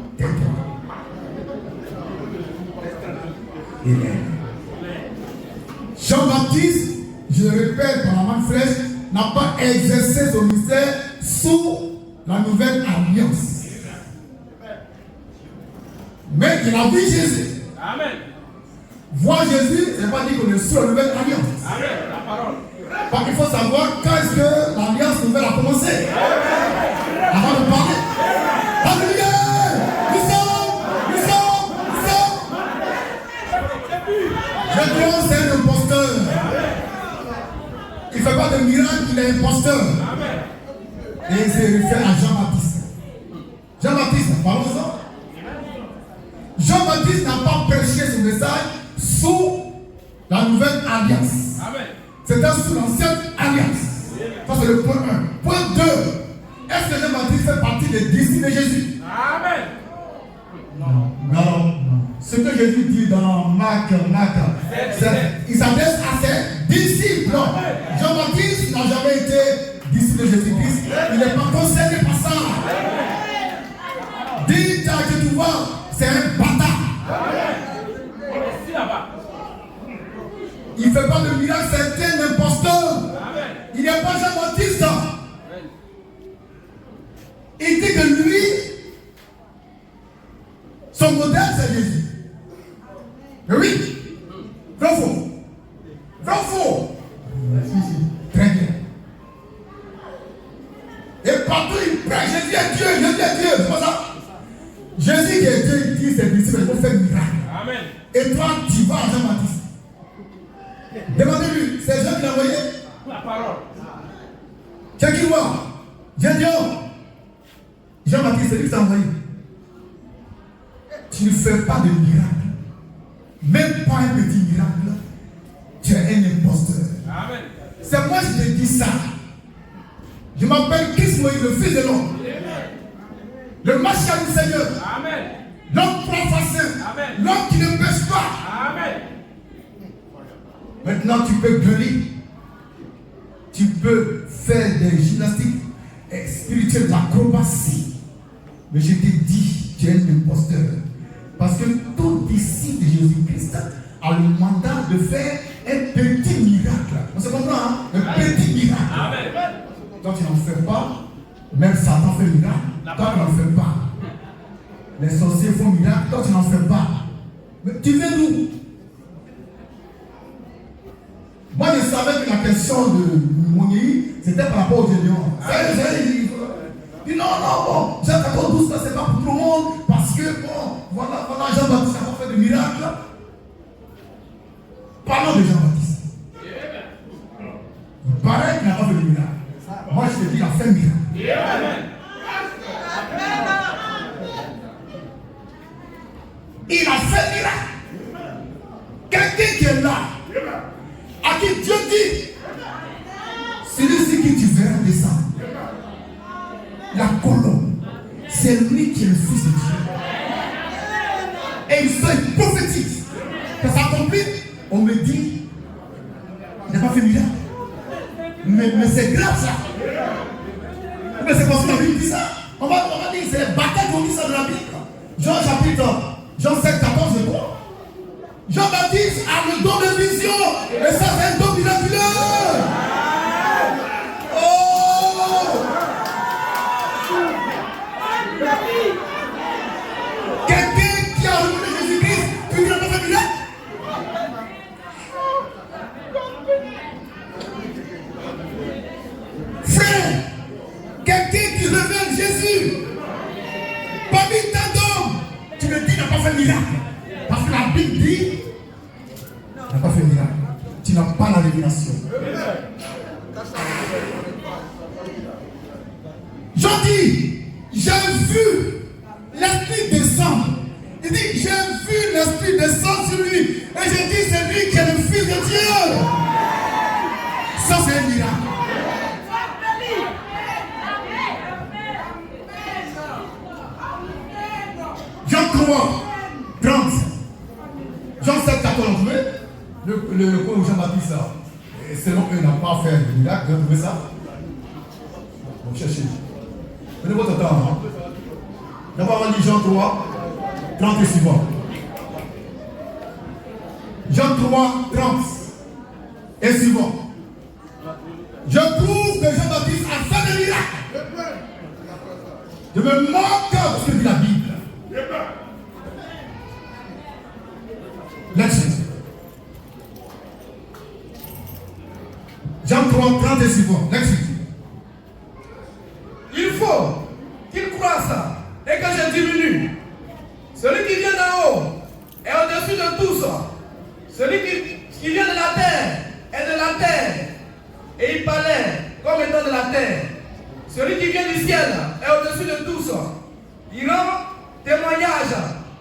[SPEAKER 1] Jean-Baptiste, je le répète par la main fraîche, n'a pas exercé son ministère sous la nouvelle alliance. Mais il a vu Jésus.
[SPEAKER 4] Amen.
[SPEAKER 1] Voir Jésus, c'est pas dire qu'on est sous la nouvelle alliance.
[SPEAKER 4] Amen. La parole.
[SPEAKER 1] Parce qu'il faut savoir quand est-ce que l'alliance nouvelle a commencé. Avant de parler. Alléluia! Nous sommes. Gédéon, c'est un imposteur. Il ne fait pas de miracle, il est imposteur. Et il se réfère à Jean-Baptiste. Jean-Baptiste, parlons-en. Jean-Baptiste n'a pas prêché son message sous la nouvelle alliance. C'était sous l'ancienne alliance. Ça, c'est le point 1. Point 2. Est-ce que Jean-Baptiste fait partie des disciples de Jésus?
[SPEAKER 4] Amen.
[SPEAKER 1] Non. Ce que Jésus dit dans Marc, il s'adresse à ses disciples. Jean-Baptiste n'a jamais été disciple de Jésus-Christ. Il n'est pas concerné par ça. Dites à que tu vois, c'est un bâtard. Il ne fait pas de miracle, c'est un imposteur. Il n'est pas Jean-Baptiste. Il dit que lui, son modèle, c'est Jésus. Mais oui. Vrai ou faux? Vrai ou faux? Si. Très bien. Et partout, il prêche, Jésus est Dieu, c'est pas ça? Jésus qui est Dieu, il dit ses disciples, il faut faire un miracle. Amen. Et toi, tu vas à Jean-Baptiste. Demandez-lui, c'est Jean qui l'a envoyé?
[SPEAKER 4] La parole.
[SPEAKER 1] Tiens qui voit? Gédéon. Jean-Baptiste, c'est lui qui t'a envoyé. Tu ne fais pas de miracle. Même pas un petit miracle. Tu es un imposteur. Amen. C'est moi qui te dis ça. Je m'appelle Christ Moïse, le Fils de l'homme. Le Machia du Seigneur. Amen. L'homme professeur. Amen. L'homme qui ne pêche pas. Amen. Maintenant, tu peux gueuler. Tu peux faire des gymnastiques spirituelles, de l'acrobatie. Mais je te dis, tu es un imposteur. Parce que tout disciple de Jésus-Christ Même Satan fait miracle, toi tu n'en fais pas. Les sorciers font miracle, toi tu n'en fais pas. Mais tu viens d'où? Moi je savais que la question de Moni, c'était par rapport aux Gédéons. Il dit non, bon, Jean 14, 12, ça c'est pas pour tout le monde, parce que bon, voilà, Jean-Baptiste n'a pas fait de miracle. Parlons de Jean-Baptiste. Il paraît qu'il n'a pas fait de miracle. Moi je te dis, il a fait un miracle. Il a fait miracle. Quelqu'un qui est là, à qui Dieu dit, celui-ci qui tu verras descendre, la colombe, c'est lui qui est le Fils de Dieu. Et il fait prophétique. Que ça s'accomplit, on me dit, il n'a pas fait miracle. Mais c'est grave ça. Mais c'est parce que la Bible dit ça. On va dire, c'est les batailles qu'on dit ça de la Bible. Jean 7, 14, je crois. Jean-Baptiste a le don de vision. Et ça, c'est un don miraculeux. Oh! Quelqu'un qui a reconnu Jésus-Christ, puis il n'a pas fait miracle. Frère, quelqu'un qui révèle Jésus, parmi tant d'hommes, tu me dis qu'il n'a pas fait miracle. Parce que la Bible dit, il n'a pas fait miracle. Tu n'as pas la révélation. Jean dit, j'ai vu l'Esprit descendre. Il dit, j'ai vu l'Esprit descendre sur lui. Et j'ai dit, c'est lui qui est le Fils de Dieu. Ça, c'est un miracle. Jean 3, 30. Jean 7, 14, vous trouvez le coin où Jean-Baptiste, selon eux, n'a pas fait de miracle. Vous trouvez ça? Vous cherchez. Prenez votre temps. Hein? D'abord, on lit Jean 3, 30 et suivant. Jean 3, 30 et suivant. Je trouve que Jean-Baptiste a fait des miracles. Je me moque de ce que dit la Bible. Let's see. Jean 3, 30 et suivant. Let's see.
[SPEAKER 4] Il faut qu'il croisse et que je diminue. Celui qui vient d'en haut est au-dessus de tous. Celui qui vient de la terre est de la terre. Et il parlait comme étant de la terre. Celui qui vient du ciel est au-dessus de tous. Il rend témoignage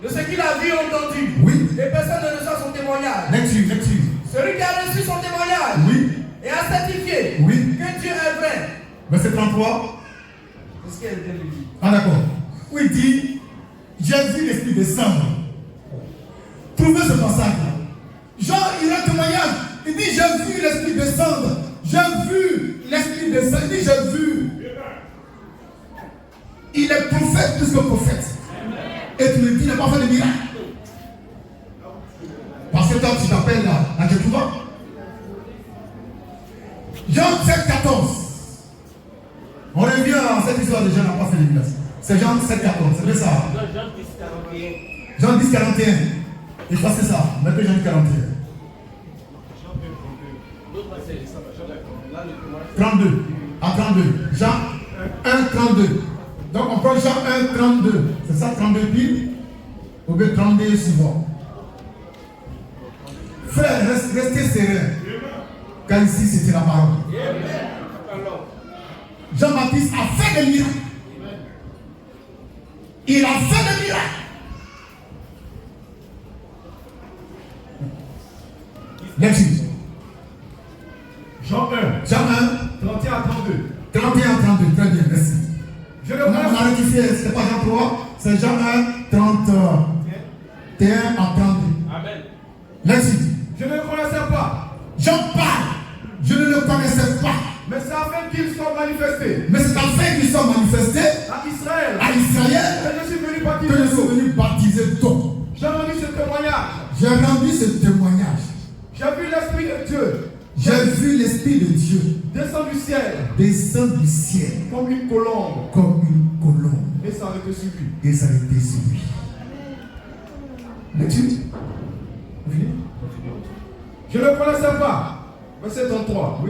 [SPEAKER 4] de ce qu'il a vu et entendu.
[SPEAKER 1] Oui.
[SPEAKER 4] Et personne ne reçoit son témoignage.
[SPEAKER 1] Lecture.
[SPEAKER 4] Celui qui a reçu son témoignage
[SPEAKER 1] Oui.
[SPEAKER 4] et a certifié
[SPEAKER 1] Oui.
[SPEAKER 4] que Dieu est vrai.
[SPEAKER 1] Verset 33.
[SPEAKER 4] Est-ce qu'elle est bien?
[SPEAKER 1] Ah d'accord. Où il dit, j'ai vu l'Esprit descendre. Trouvez ce passage-là. Jean, il a un témoignage. Il dit, j'ai vu l'Esprit descendre. J'ai vu l'Esprit descendre. Il dit, j'ai vu. Il est prophète plus que prophète. Et tu me dis, il n'a pas fait de miracle. Parce que toi, tu t'appelles là, tu vois. Jean 7, 14. On revient à cette histoire de Jean n'a pas fait de miracle. C'est Jean 7, 14. C'est bien ça. Jean 10, 41. Et ça, c'est ça. Mettez Jean 41. 32. À 32. Jean 1, 32. Donc on prend Jean 1, 32. C'est ça, 32 pile. Ou bien 32 suivant. Frère, restez serein. Car ici, c'était la parole. Jean-Baptiste a fait des miracles. Il a fait des miracles. Lecture.
[SPEAKER 6] Jean 1,
[SPEAKER 1] Jean 1,
[SPEAKER 6] 31 à 32.
[SPEAKER 1] 31 à 32. Très bien, merci.
[SPEAKER 6] Je le
[SPEAKER 1] On a rectifié, ce n'est pas Jean 3, c'est Jean 1, 31 à 32.
[SPEAKER 4] Amen.
[SPEAKER 1] Lecture.
[SPEAKER 6] Je ne le connaissais pas,
[SPEAKER 1] Jean parle. Je ne le connaissais pas.
[SPEAKER 6] mais c'est afin qu'ils soient manifestés
[SPEAKER 1] Mais c'est afin qu'ils soient manifestés
[SPEAKER 6] à Israël.
[SPEAKER 1] à Israël
[SPEAKER 6] Que je suis venu
[SPEAKER 1] que
[SPEAKER 6] baptiser
[SPEAKER 1] je suis venu baptiser d'eau.
[SPEAKER 6] J'ai rendu ce témoignage.
[SPEAKER 1] J'ai rendu ce témoignage.
[SPEAKER 6] J'ai vu l'Esprit de Dieu
[SPEAKER 1] J'ai vu l'Esprit de Dieu
[SPEAKER 4] descend du ciel
[SPEAKER 1] descendre du ciel
[SPEAKER 4] comme une colombe
[SPEAKER 1] comme une colombe
[SPEAKER 4] et s'arrêter sur lui.
[SPEAKER 1] et s'arrêter sur lui. Lecture. Oui.
[SPEAKER 4] Je ne le connaissais pas. Verset 33. Oui.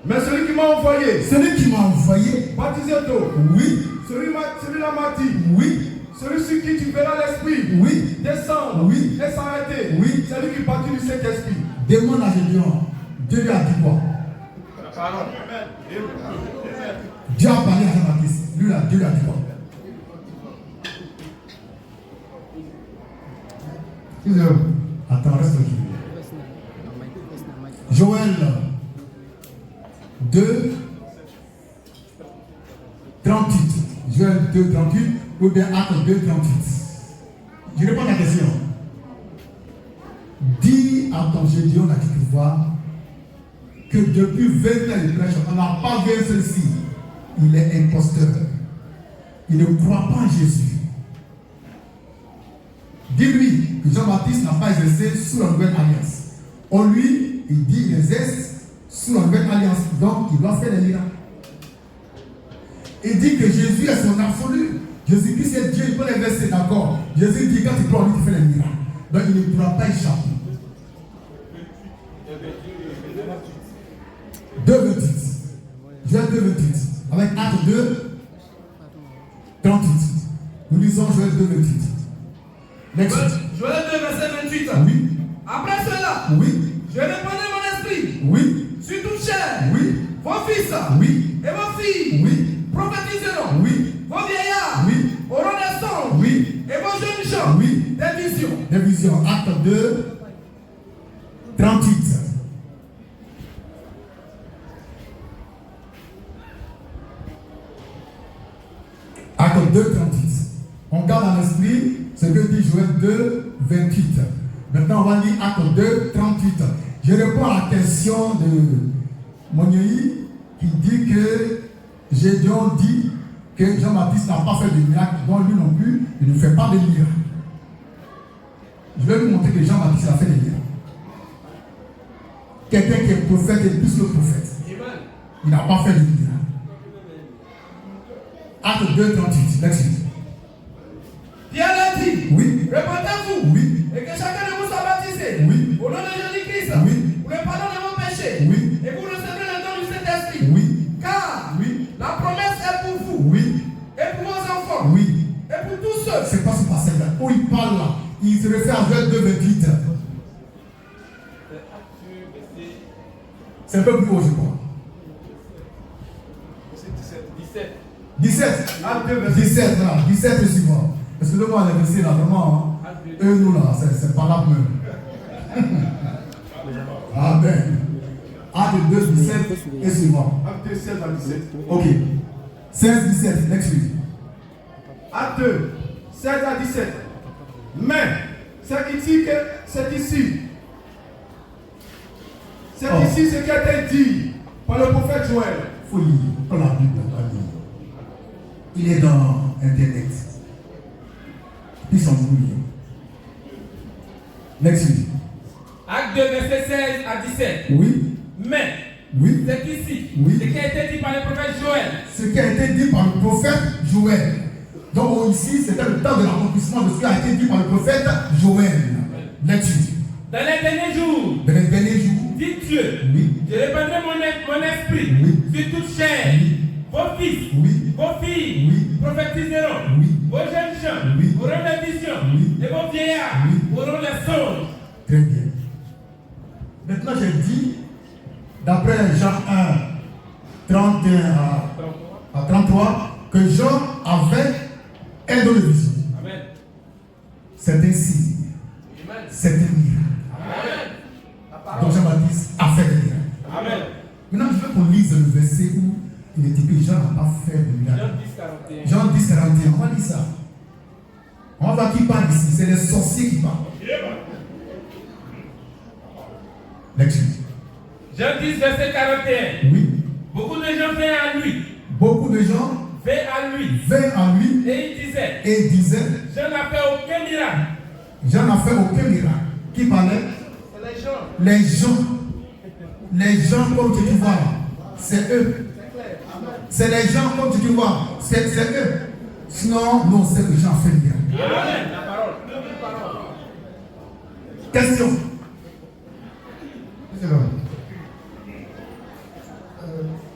[SPEAKER 4] Mais celui qui m'a envoyé,
[SPEAKER 1] Celui qui m'a envoyé,
[SPEAKER 4] baptisé d'eau,
[SPEAKER 1] oui,
[SPEAKER 4] celui-là m'a dit,
[SPEAKER 1] oui,
[SPEAKER 4] celui sur qui tu verras l'Esprit
[SPEAKER 1] oui,
[SPEAKER 4] descendre
[SPEAKER 1] oui,
[SPEAKER 4] et s'arrêter,
[SPEAKER 1] oui.
[SPEAKER 4] c'est lui qui baptise du Saint-Esprit.
[SPEAKER 1] demande à Gédéon. Dieu lui a dit quoi? Dieu a parlé à Jean-Baptiste. Dieu lui a dit quoi? Attends, reste tranquille. Joël 2, 38. Joël 2, 38 ou bien Acte 2, 38. Je réponds à la question. Dis à ton Gédéon à qui tu vois que depuis 20 ans il prêche, on n'a pas vu ceci. Il est imposteur. Il ne croit pas en Jésus. Dis-lui que Jean-Baptiste n'a pas exercé sous la nouvelle alliance. On lui, il dit qu'il exerce sous la nouvelle alliance. Donc, il doit faire des miracles. Il dit que Jésus est son absolu. Jésus-Christ est Dieu, il peut les verser, d'accord. Jésus dit quand tu crois en lui, tu fais des miracles. Donc, il ne pourra pas échapper. 2,28. Joël 2,28. Avec Acte 2, 38. Nous lisons Joël 2,28. Next.
[SPEAKER 4] Joël 2, verset 28.
[SPEAKER 1] Oui.
[SPEAKER 4] Après cela,
[SPEAKER 1] Oui.
[SPEAKER 4] je répandrai mon esprit
[SPEAKER 1] Oui.
[SPEAKER 4] sur toute chair.
[SPEAKER 1] Oui.
[SPEAKER 4] Vos fils
[SPEAKER 1] Oui.
[SPEAKER 4] et vos filles
[SPEAKER 1] Oui.
[SPEAKER 4] prophétiseront.
[SPEAKER 1] Oui.
[SPEAKER 4] Vos vieillards
[SPEAKER 1] Oui.
[SPEAKER 4] auront des songes.
[SPEAKER 1] Oui.
[SPEAKER 4] Et vos jeunes gens
[SPEAKER 1] Oui.
[SPEAKER 4] des visions.
[SPEAKER 1] Des visions. Acte 2, 38. Acte 2, 38. On garde en esprit ce que dit Joël 2, 28. Maintenant, on va lire Acte 2, 38. Je réponds à la question de Moniei qui dit que Gédéon dit que Jean-Baptiste n'a pas fait de miracle, donc lui non plus, il ne fait pas de miracle. Je vais vous montrer que Jean-Baptiste a fait des miracles. Quelqu'un qui est prophète est plus que prophète. Il n'a pas fait de miracle. Acte 2, 38. Merci.
[SPEAKER 4] Pierre a dit,
[SPEAKER 1] Oui.
[SPEAKER 4] répandez-vous,
[SPEAKER 1] Oui.
[SPEAKER 4] et que chacun de vous soit baptisé,
[SPEAKER 1] Oui.
[SPEAKER 4] au nom de Jésus-Christ,
[SPEAKER 1] Oui.
[SPEAKER 4] pour le pardon de vos péchés,
[SPEAKER 1] Oui.
[SPEAKER 4] et vous recevrez le don du Saint-Esprit.
[SPEAKER 1] Oui.
[SPEAKER 4] Car
[SPEAKER 1] Oui.
[SPEAKER 4] la promesse est pour vous,
[SPEAKER 1] Oui.
[SPEAKER 4] et pour vos enfants,
[SPEAKER 1] Oui.
[SPEAKER 4] et pour tous ceux.
[SPEAKER 1] C'est pas ce passage-là. Où il parle là, il se réfère à Joël 2, 28. C'est un peu plus haut, je crois. 17.
[SPEAKER 4] Acte 2,
[SPEAKER 1] 17, là. 17 et suivant. Excusez-moi, les versets là, vraiment. Hein. Eux, nous là, c'est pas là même. Amen. Acte 2, 17 et suivant.
[SPEAKER 4] Acte 16 à 17.
[SPEAKER 1] Ok. 16, 17, next week.
[SPEAKER 4] Acte 2, 16 à 17. Mais, c'est ici ce qui a été dit par le prophète Joël.
[SPEAKER 1] Faut lire. Pas la Bible, pas lire. Il est dans Internet. Ils sont brouillés. Next week.
[SPEAKER 8] Acte 2, verset 16 à 17.
[SPEAKER 1] Oui.
[SPEAKER 8] Mais,
[SPEAKER 1] Oui.
[SPEAKER 8] c'est ici,
[SPEAKER 1] Oui.
[SPEAKER 8] ce qui a été dit par le prophète Joël.
[SPEAKER 1] Ce qui a été dit par le prophète Joël. Donc ici, c'était le temps de l'accomplissement de ce qui a été dit par le prophète Joël. Next week.
[SPEAKER 8] Dans les derniers jours,
[SPEAKER 1] Dans les derniers jours.
[SPEAKER 8] dit Dieu,
[SPEAKER 1] Oui.
[SPEAKER 8] je répandrai mon esprit
[SPEAKER 1] Oui.
[SPEAKER 8] sur toute chair.
[SPEAKER 1] Oui.
[SPEAKER 8] Vos fils,
[SPEAKER 1] Oui.
[SPEAKER 8] vos filles
[SPEAKER 1] Oui.
[SPEAKER 8] prophétiseront.
[SPEAKER 1] Oui.
[SPEAKER 8] Vos jeunes gens
[SPEAKER 1] Oui.
[SPEAKER 8] auront des visions.
[SPEAKER 1] Oui.
[SPEAKER 8] Et vos vieillards
[SPEAKER 1] Oui.
[SPEAKER 8] auront des songes.
[SPEAKER 1] Très bien. Maintenant, j'ai dit, d'après Jean 1, 31 à 33, que Jean avait un don de vision.
[SPEAKER 8] Amen.
[SPEAKER 1] C'est un signe.
[SPEAKER 8] Amen.
[SPEAKER 1] C'est un miracle.
[SPEAKER 8] Amen.
[SPEAKER 1] Donc Jean-Baptiste a fait des miracles.
[SPEAKER 8] Amen.
[SPEAKER 1] Maintenant, je veux qu'on lise le verset où il est dit que Jean n'a pas fait de miracle.
[SPEAKER 8] Jean 10, 41.
[SPEAKER 1] Jean 10, 41. On va lire ça. On va voir qui parle ici. C'est les sorciers qui parlent. Lecture.
[SPEAKER 8] Jean 10, verset 41.
[SPEAKER 1] Oui.
[SPEAKER 8] Beaucoup de gens viennent à lui.
[SPEAKER 1] Beaucoup de gens
[SPEAKER 8] Veillent à lui.
[SPEAKER 1] vinrent à lui
[SPEAKER 8] Et il disait,
[SPEAKER 1] et disaient,
[SPEAKER 8] je n'ai fait aucun miracle.
[SPEAKER 1] Jean n'a fait aucun miracle. Qui parlait?
[SPEAKER 4] C'est les gens.
[SPEAKER 1] Les gens. les gens comme tu vois, c'est eux. C'est les gens comme tu vois, c'est eux. Sinon, non, c'est que j'en fais bien.
[SPEAKER 8] Amen. La parole.
[SPEAKER 1] Question.
[SPEAKER 3] C'est vrai.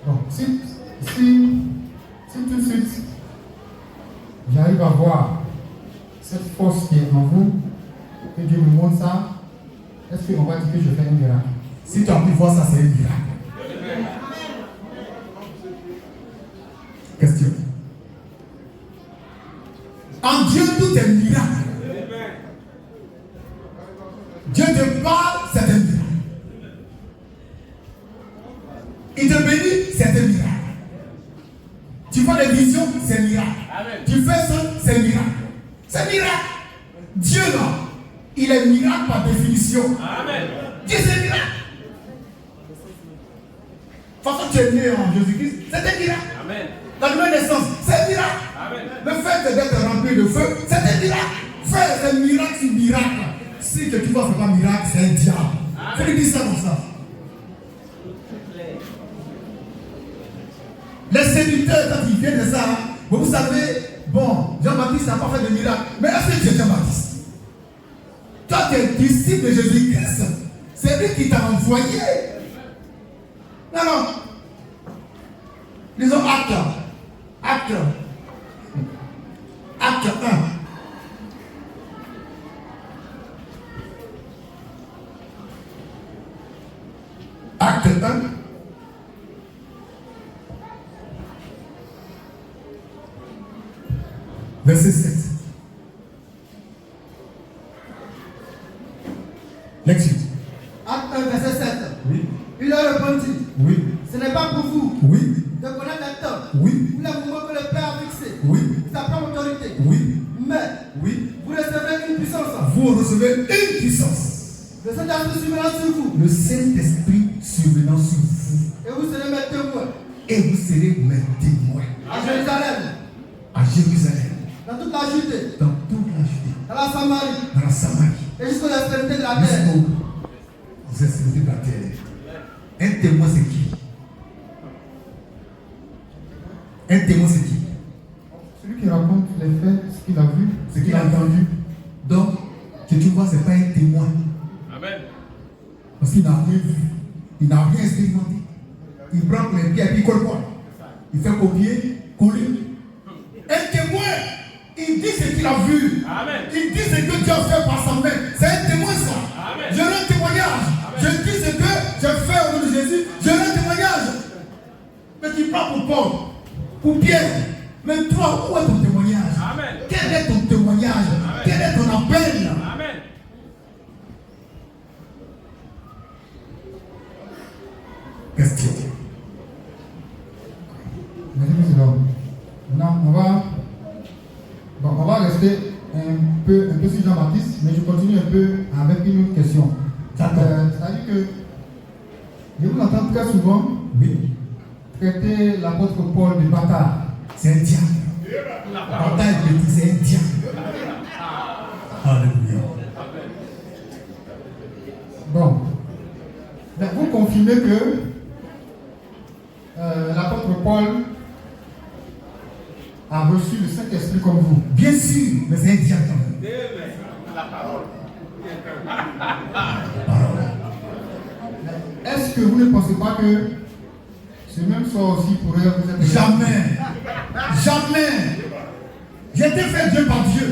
[SPEAKER 3] Bon, si tout de suite j'arrive à voir cette force qui est en vous, que Dieu me montre ça, est-ce qu'on va dire que je fais un miracle?
[SPEAKER 1] Si tu as pu voir ça, c'est un miracle. Question. En Dieu, tout est miracle. Dieu te parle, c'est un miracle. Il te bénit, c'est un miracle. Tu vois des visions, c'est un miracle.
[SPEAKER 8] Amen.
[SPEAKER 1] Tu fais ça, c'est un miracle. C'est un miracle. Dieu, là, il est miracle par définition.
[SPEAKER 8] Amen.
[SPEAKER 1] Dieu, c'est un miracle. De toute façon, tu es né en Jésus-Christ, c'est un miracle.
[SPEAKER 8] Amen.
[SPEAKER 1] La nouvelle naissance, c'est un miracle.
[SPEAKER 8] Amen.
[SPEAKER 1] Le fait d'être rempli de feu, c'est un miracle. Frère, c'est un miracle sur miracle. Si que tu vois, c'est pas un miracle, c'est un diable. Il faut lui dire ça comme ça. Les séducteurs, quand ils viennent de ça, vous savez, bon, Jean-Baptiste n'a pas fait de miracle. Mais est-ce que tu es Jean-Baptiste? Toi, tu es disciple de Jésus-Christ. C'est lui qui t'a envoyé. Non, non. Disons acte. Acte 1. Acte 1. Verset 7. Lecture.
[SPEAKER 5] Acte 1, verset 7.
[SPEAKER 1] Oui.
[SPEAKER 5] Il leur répondit,
[SPEAKER 1] Oui.
[SPEAKER 5] ce n'est pas pour vous
[SPEAKER 1] Oui.
[SPEAKER 5] de connaître les temps,
[SPEAKER 1] Oui.
[SPEAKER 5] ou les moments que le Père a fixé,
[SPEAKER 1] Oui.
[SPEAKER 5] sa propre autorité.
[SPEAKER 1] Oui.
[SPEAKER 5] Mais
[SPEAKER 1] Oui.
[SPEAKER 5] vous recevrez une puissance.
[SPEAKER 1] Vous recevez une puissance.
[SPEAKER 5] Le Saint-Esprit survenant sur vous,
[SPEAKER 1] Le Saint-Esprit survenant sur vous.
[SPEAKER 5] et vous serez mes témoins
[SPEAKER 1] Et vous serez mes témoins
[SPEAKER 5] à Jérusalem,
[SPEAKER 1] à Jérusalem,
[SPEAKER 5] dans toute la Judée,
[SPEAKER 1] dans toute la Judée,
[SPEAKER 5] dans la Samarie,
[SPEAKER 1] dans la Samarie,
[SPEAKER 5] et jusqu'aux extrémités de la terre.
[SPEAKER 1] jusqu'aux extrémités de la terre. Un témoin, c'est qui? Un témoin, c'est qui?
[SPEAKER 3] Celui qui raconte les faits, ce qu'il a vu,
[SPEAKER 1] Ce qu'il a entendu. Donc, que tu vois, ce n'est pas un témoin.
[SPEAKER 8] Amen.
[SPEAKER 1] Parce qu'il n'a rien vu. Il n'a rien expérimenté. Il prend les pieds et puis il colle quoi? Il fait copier, coller. Un témoin, il dit ce qu'il a vu.
[SPEAKER 8] Amen.
[SPEAKER 1] Il dit ce que Dieu a fait par sa main. C'est un témoin, ça.
[SPEAKER 8] Amen.
[SPEAKER 1] Je rends un témoignage. Je dis ce que j'ai fait au nom de Jésus. Je rends un témoignage. Mais tu parles pour Paul, pour Pierre. Mais toi, où est ton témoignage?
[SPEAKER 8] Amen.
[SPEAKER 1] Quel est ton témoignage?
[SPEAKER 8] Amen.
[SPEAKER 1] Quel est ton appel?
[SPEAKER 8] Amen.
[SPEAKER 1] Question.
[SPEAKER 3] Merci, monsieur l'homme. Maintenant, on va rester un peu sur Jean-Baptiste, mais je continue un peu avec une autre question.
[SPEAKER 1] D'accord.
[SPEAKER 3] C'est-à-dire que je vous entends très souvent
[SPEAKER 1] Oui.
[SPEAKER 3] traiter l'apôtre Paul de bâtard.
[SPEAKER 1] C'est un diable. Bataille petit, c'est un diable. Alléluia.
[SPEAKER 3] Bon. Donc, vous confirmez que l'apôtre Paul a reçu le Saint-Esprit comme vous.
[SPEAKER 1] Bien sûr, mais c'est un diable quand même.
[SPEAKER 8] La parole.
[SPEAKER 3] Est-ce que vous ne pensez pas que ce même sort aussi pourrait vous être...
[SPEAKER 1] Jamais. Jamais. J'ai été fait Dieu par Dieu.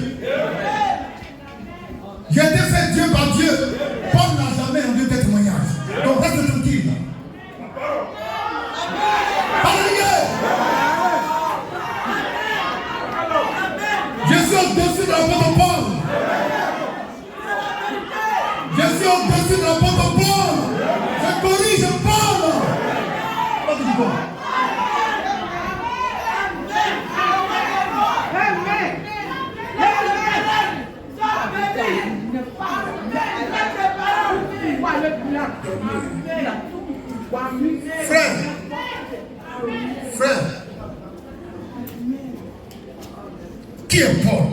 [SPEAKER 1] J'ai été fait Dieu par Dieu. Paul n'a jamais rendu tes témoignages. Donc reste tranquille. Alléluia. Je suis au-dessus de l'apôtre Paul. Je suis au-dessus de l'apôtre Paul. Je corrige Paul. Pas de quoi. Frère, qui est Paul?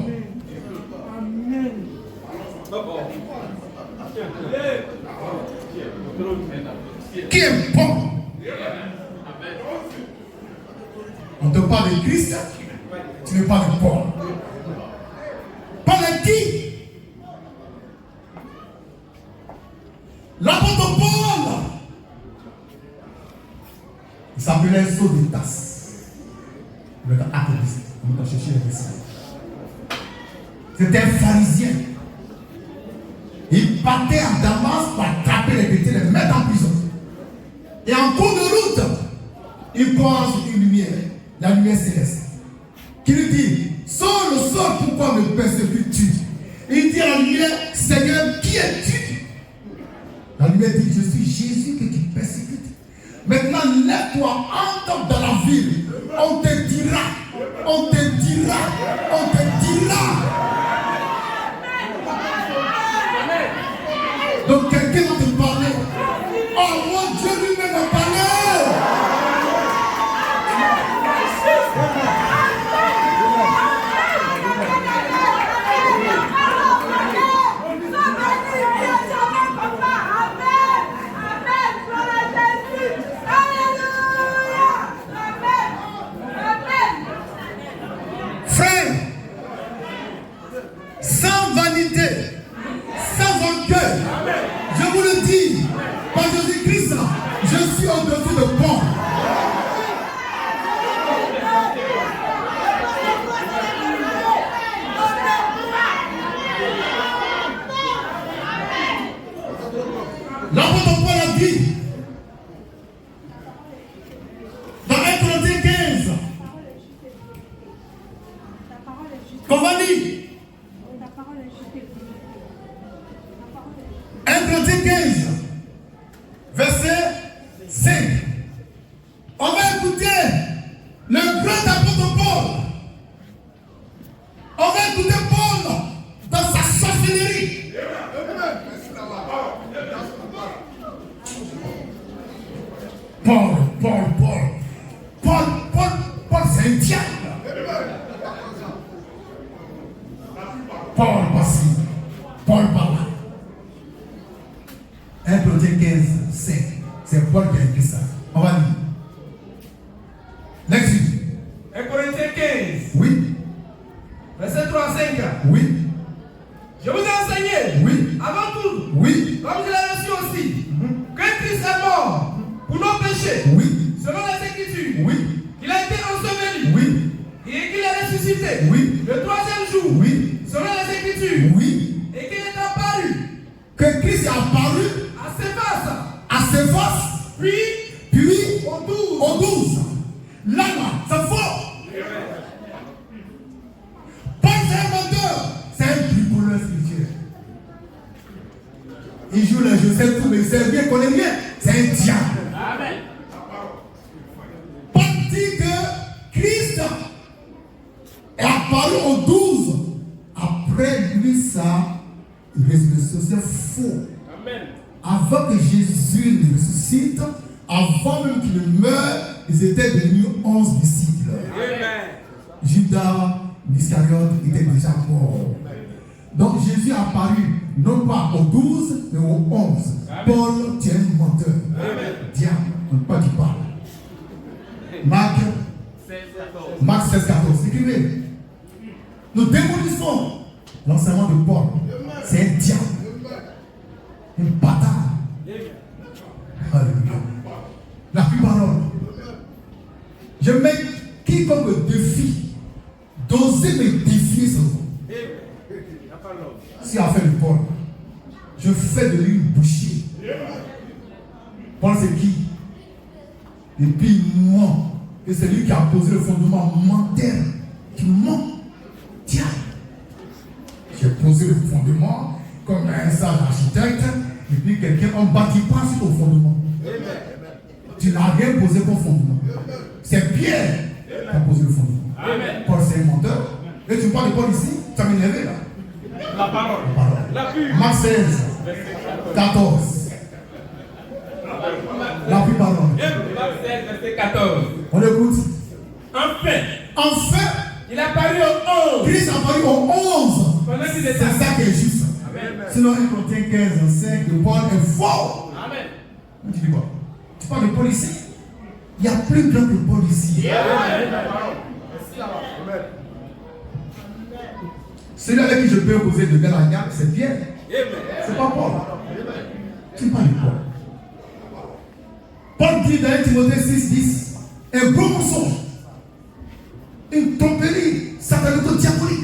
[SPEAKER 1] qui est bon. On te parle de Christ, tu ne parles de Paul. Paul est qui? L'apôtre Paul. Il s'appelait Soditas. Le activiste. On va chercher les récits. C'était un pharisien. Il partait à Damas pour attraper les chrétiens et les mettre en prison. Et en cours de route, il voit une lumière, la lumière céleste, qui lui dit: sors le sort, pourquoi me persécutes-tu? Il dit à la lumière: Seigneur, qui es-tu? La lumière dit: je suis Jésus que tu persécutes. Maintenant, lève-toi, entre dans la ville. On te dira, on te dira, on te dira. Donc quelqu'un va te parler. Oh mon Dieu lui-même a parlé. Frère, sans vanité, sans orgueil, je vous le dis, par Jésus-Christ, je suis au-dessus de Paul. L'apôtre Paul a dit, dans 1 Corinthiens 15, qu'on va lire. 1 Corinthiens 15, verset 5. On va écouter le grand apôtre Paul. On va écouter Paul dans sa sorcellerie. Paul, c'est un diable. Paul par-ci, Paul par-là. 1 Corinthiens 15, 5. C'est Paul qui a écrit ça. On va lire. Next week.
[SPEAKER 4] 1 Corinthiens 15,
[SPEAKER 1] Oui.
[SPEAKER 4] verset 3 à 5.
[SPEAKER 1] Oui.
[SPEAKER 4] Je vous ai enseigné,
[SPEAKER 1] Oui.
[SPEAKER 4] avant tout,
[SPEAKER 1] Oui.
[SPEAKER 4] comme je l'ai reçu aussi, que Christ est mort pour nos péchés,
[SPEAKER 1] Oui.
[SPEAKER 4] selon les Écritures,
[SPEAKER 1] Oui.
[SPEAKER 4] qu'il a été enseveli,
[SPEAKER 1] Oui.
[SPEAKER 4] et qu'il est ressuscité,
[SPEAKER 1] Oui.
[SPEAKER 4] le troisième jour,
[SPEAKER 1] Oui.
[SPEAKER 4] selon les Écritures,
[SPEAKER 1] Oui.
[SPEAKER 4] et qu'il est apparu
[SPEAKER 1] Que Christ est apparu
[SPEAKER 4] à ses faces,
[SPEAKER 1] à ses faces, puis aux 12. Là, c'est faux. Paul, c'est un menteur. C'est un bricoleur spirituel. Il joue le jeu, c'est tout, mais il sait bien qu'on est bien. C'est un diable.
[SPEAKER 8] Amen.
[SPEAKER 1] Paul dit que Christ est apparu aux 12 après lui sa résurrection. C'est faux.
[SPEAKER 8] Amen.
[SPEAKER 1] Avant que Jésus ne ressuscite, avant même qu'il ne meure, ils étaient devenus 11 disciples.
[SPEAKER 8] Amen.
[SPEAKER 1] Judas Iscariote était déjà mort. Donc Jésus est apparu non pas aux 12, mais aux 11. Paul, tu es un menteur. Diable, on ne peut pas du parle. Marc 16, 14. Écrivez. Nous démolissons l'enseignement de Paul. C'est un diable. Un bâtard. Alléluia. La parole. Je mets quiconque me défie d'oser me défier ce jour. Si affaire de Paul, je fais de lui une bouchée. Paul, c'est qui? Et puis il ment. Et c'est lui qui a posé le fondement menteur. Tu mens. Tiens. J'ai posé le fondement comme un sage architecte. Et puis quelqu'un, on ne bâtit pas sur ton fondement. Tu n'as rien posé comme fondement. C'est Pierre qui a posé le fondement.
[SPEAKER 8] Amen.
[SPEAKER 1] Paul, c'est un menteur. Et tu parles de Paul ici, ça m'énerve là.
[SPEAKER 8] La parole. La pure.
[SPEAKER 1] Marc 16, 14. La pure parole.
[SPEAKER 8] Marc 16, verset 14.
[SPEAKER 1] On écoute.
[SPEAKER 8] Enfin,
[SPEAKER 1] Il
[SPEAKER 8] il a paru au 11.
[SPEAKER 1] Christ a apparu aux 11.
[SPEAKER 8] Pendant qu'il était
[SPEAKER 1] C'est ça qui est juste.
[SPEAKER 8] Amen.
[SPEAKER 1] Sinon, 1 Corinthiens 15, 5, de Paul est faux.
[SPEAKER 8] Amen.
[SPEAKER 1] Tu dis quoi? parle de Paul ici. Il y a plus grand que Paul ici. Celui avec qui je peux causer de belle gamme, c'est Pierre. C'est pas Paul. Tu parles de Paul. Paul dit dans 1 Timothée 6:10, un gros mensonge, une tromperie satanico-diabolique.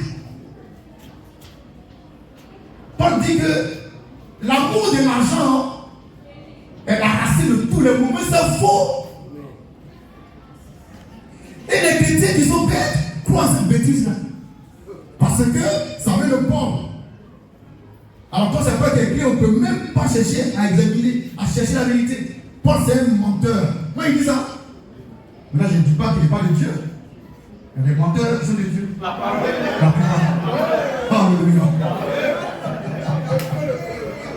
[SPEAKER 1] Paul dit que l'amour de l'argent est la racine de tous les maux. Mais c'est faux. Et les chrétiens qui sont bêtes croient à cette bêtise-là. Parce que ça veut le pauvre. Alors quand c'est pas écrit, on ne peut même pas chercher à examiner, à chercher la vérité. Paul c'est un menteur. Moi il dit ça. Mais là je ne dis pas qu'il n'est pas de Dieu. Il y a des menteurs qui sont de Dieu. La parole. Alléluia.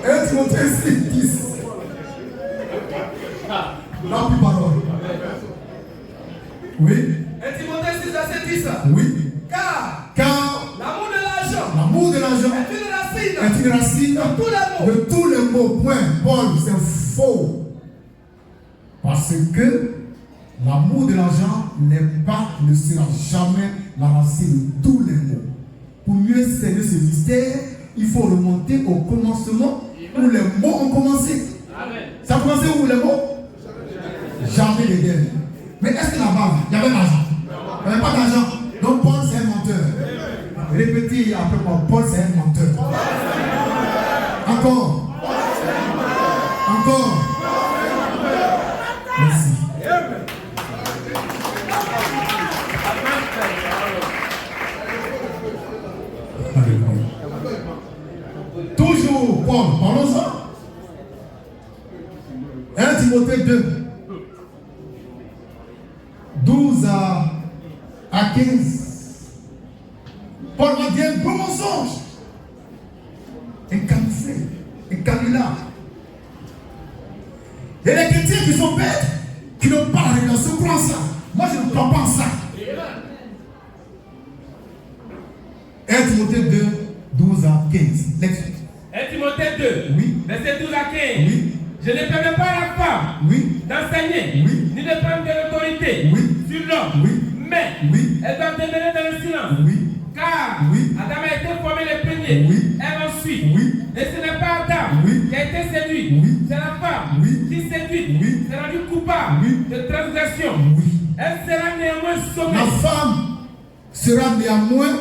[SPEAKER 1] 1 Timothée 6:10. La parole. Oui.
[SPEAKER 4] 1 Timothée 6, verset 10.
[SPEAKER 1] Oui.
[SPEAKER 4] Car l'amour de l'argent
[SPEAKER 1] est une racine
[SPEAKER 4] de
[SPEAKER 1] tous les maux. Point. Paul, c'est faux. Parce que l'amour de l'argent ne sera jamais la racine de tous les maux. Pour mieux saisir ce mystère, il faut remonter au commencement où les mots ont commencé. Amen. Ça a commencé où les mots? Jamais les guerres. Mais est-ce que là-bas, il y avait l'argent? Il n'y avait pas d'argent. Donc Paul c'est un menteur. Répétez après moi, Paul c'est un menteur. Encore. Encore. Merci. Toujours Paul, parlons-en. 1 Timothée 2, 12 à 15. Paul va dire un gros mensonge, un camouflet, un canular. Il y a des chrétiens qui sont bêtes, qui n'ont pas la révélation, croient en ça. Moi je ne crois pas en ça. 1 Timothée 2, 12 à 15. Lecture.
[SPEAKER 8] 1 Timothée 2,
[SPEAKER 1] oui.
[SPEAKER 8] Verset 12 à 15.
[SPEAKER 1] Oui.
[SPEAKER 8] Je ne permets pas à la femme d'enseigner, ni de prendre de l'autorité sur l'homme, mais elle doit demeurer dans le silence. Car Adam a été formé le premier, elle ensuite. Et ce n'est pas Adam qui a été séduit, c'est la femme qui séduit, s'est rendue coupable de transgression. Elle sera néanmoins sauvée.
[SPEAKER 1] La femme sera néanmoins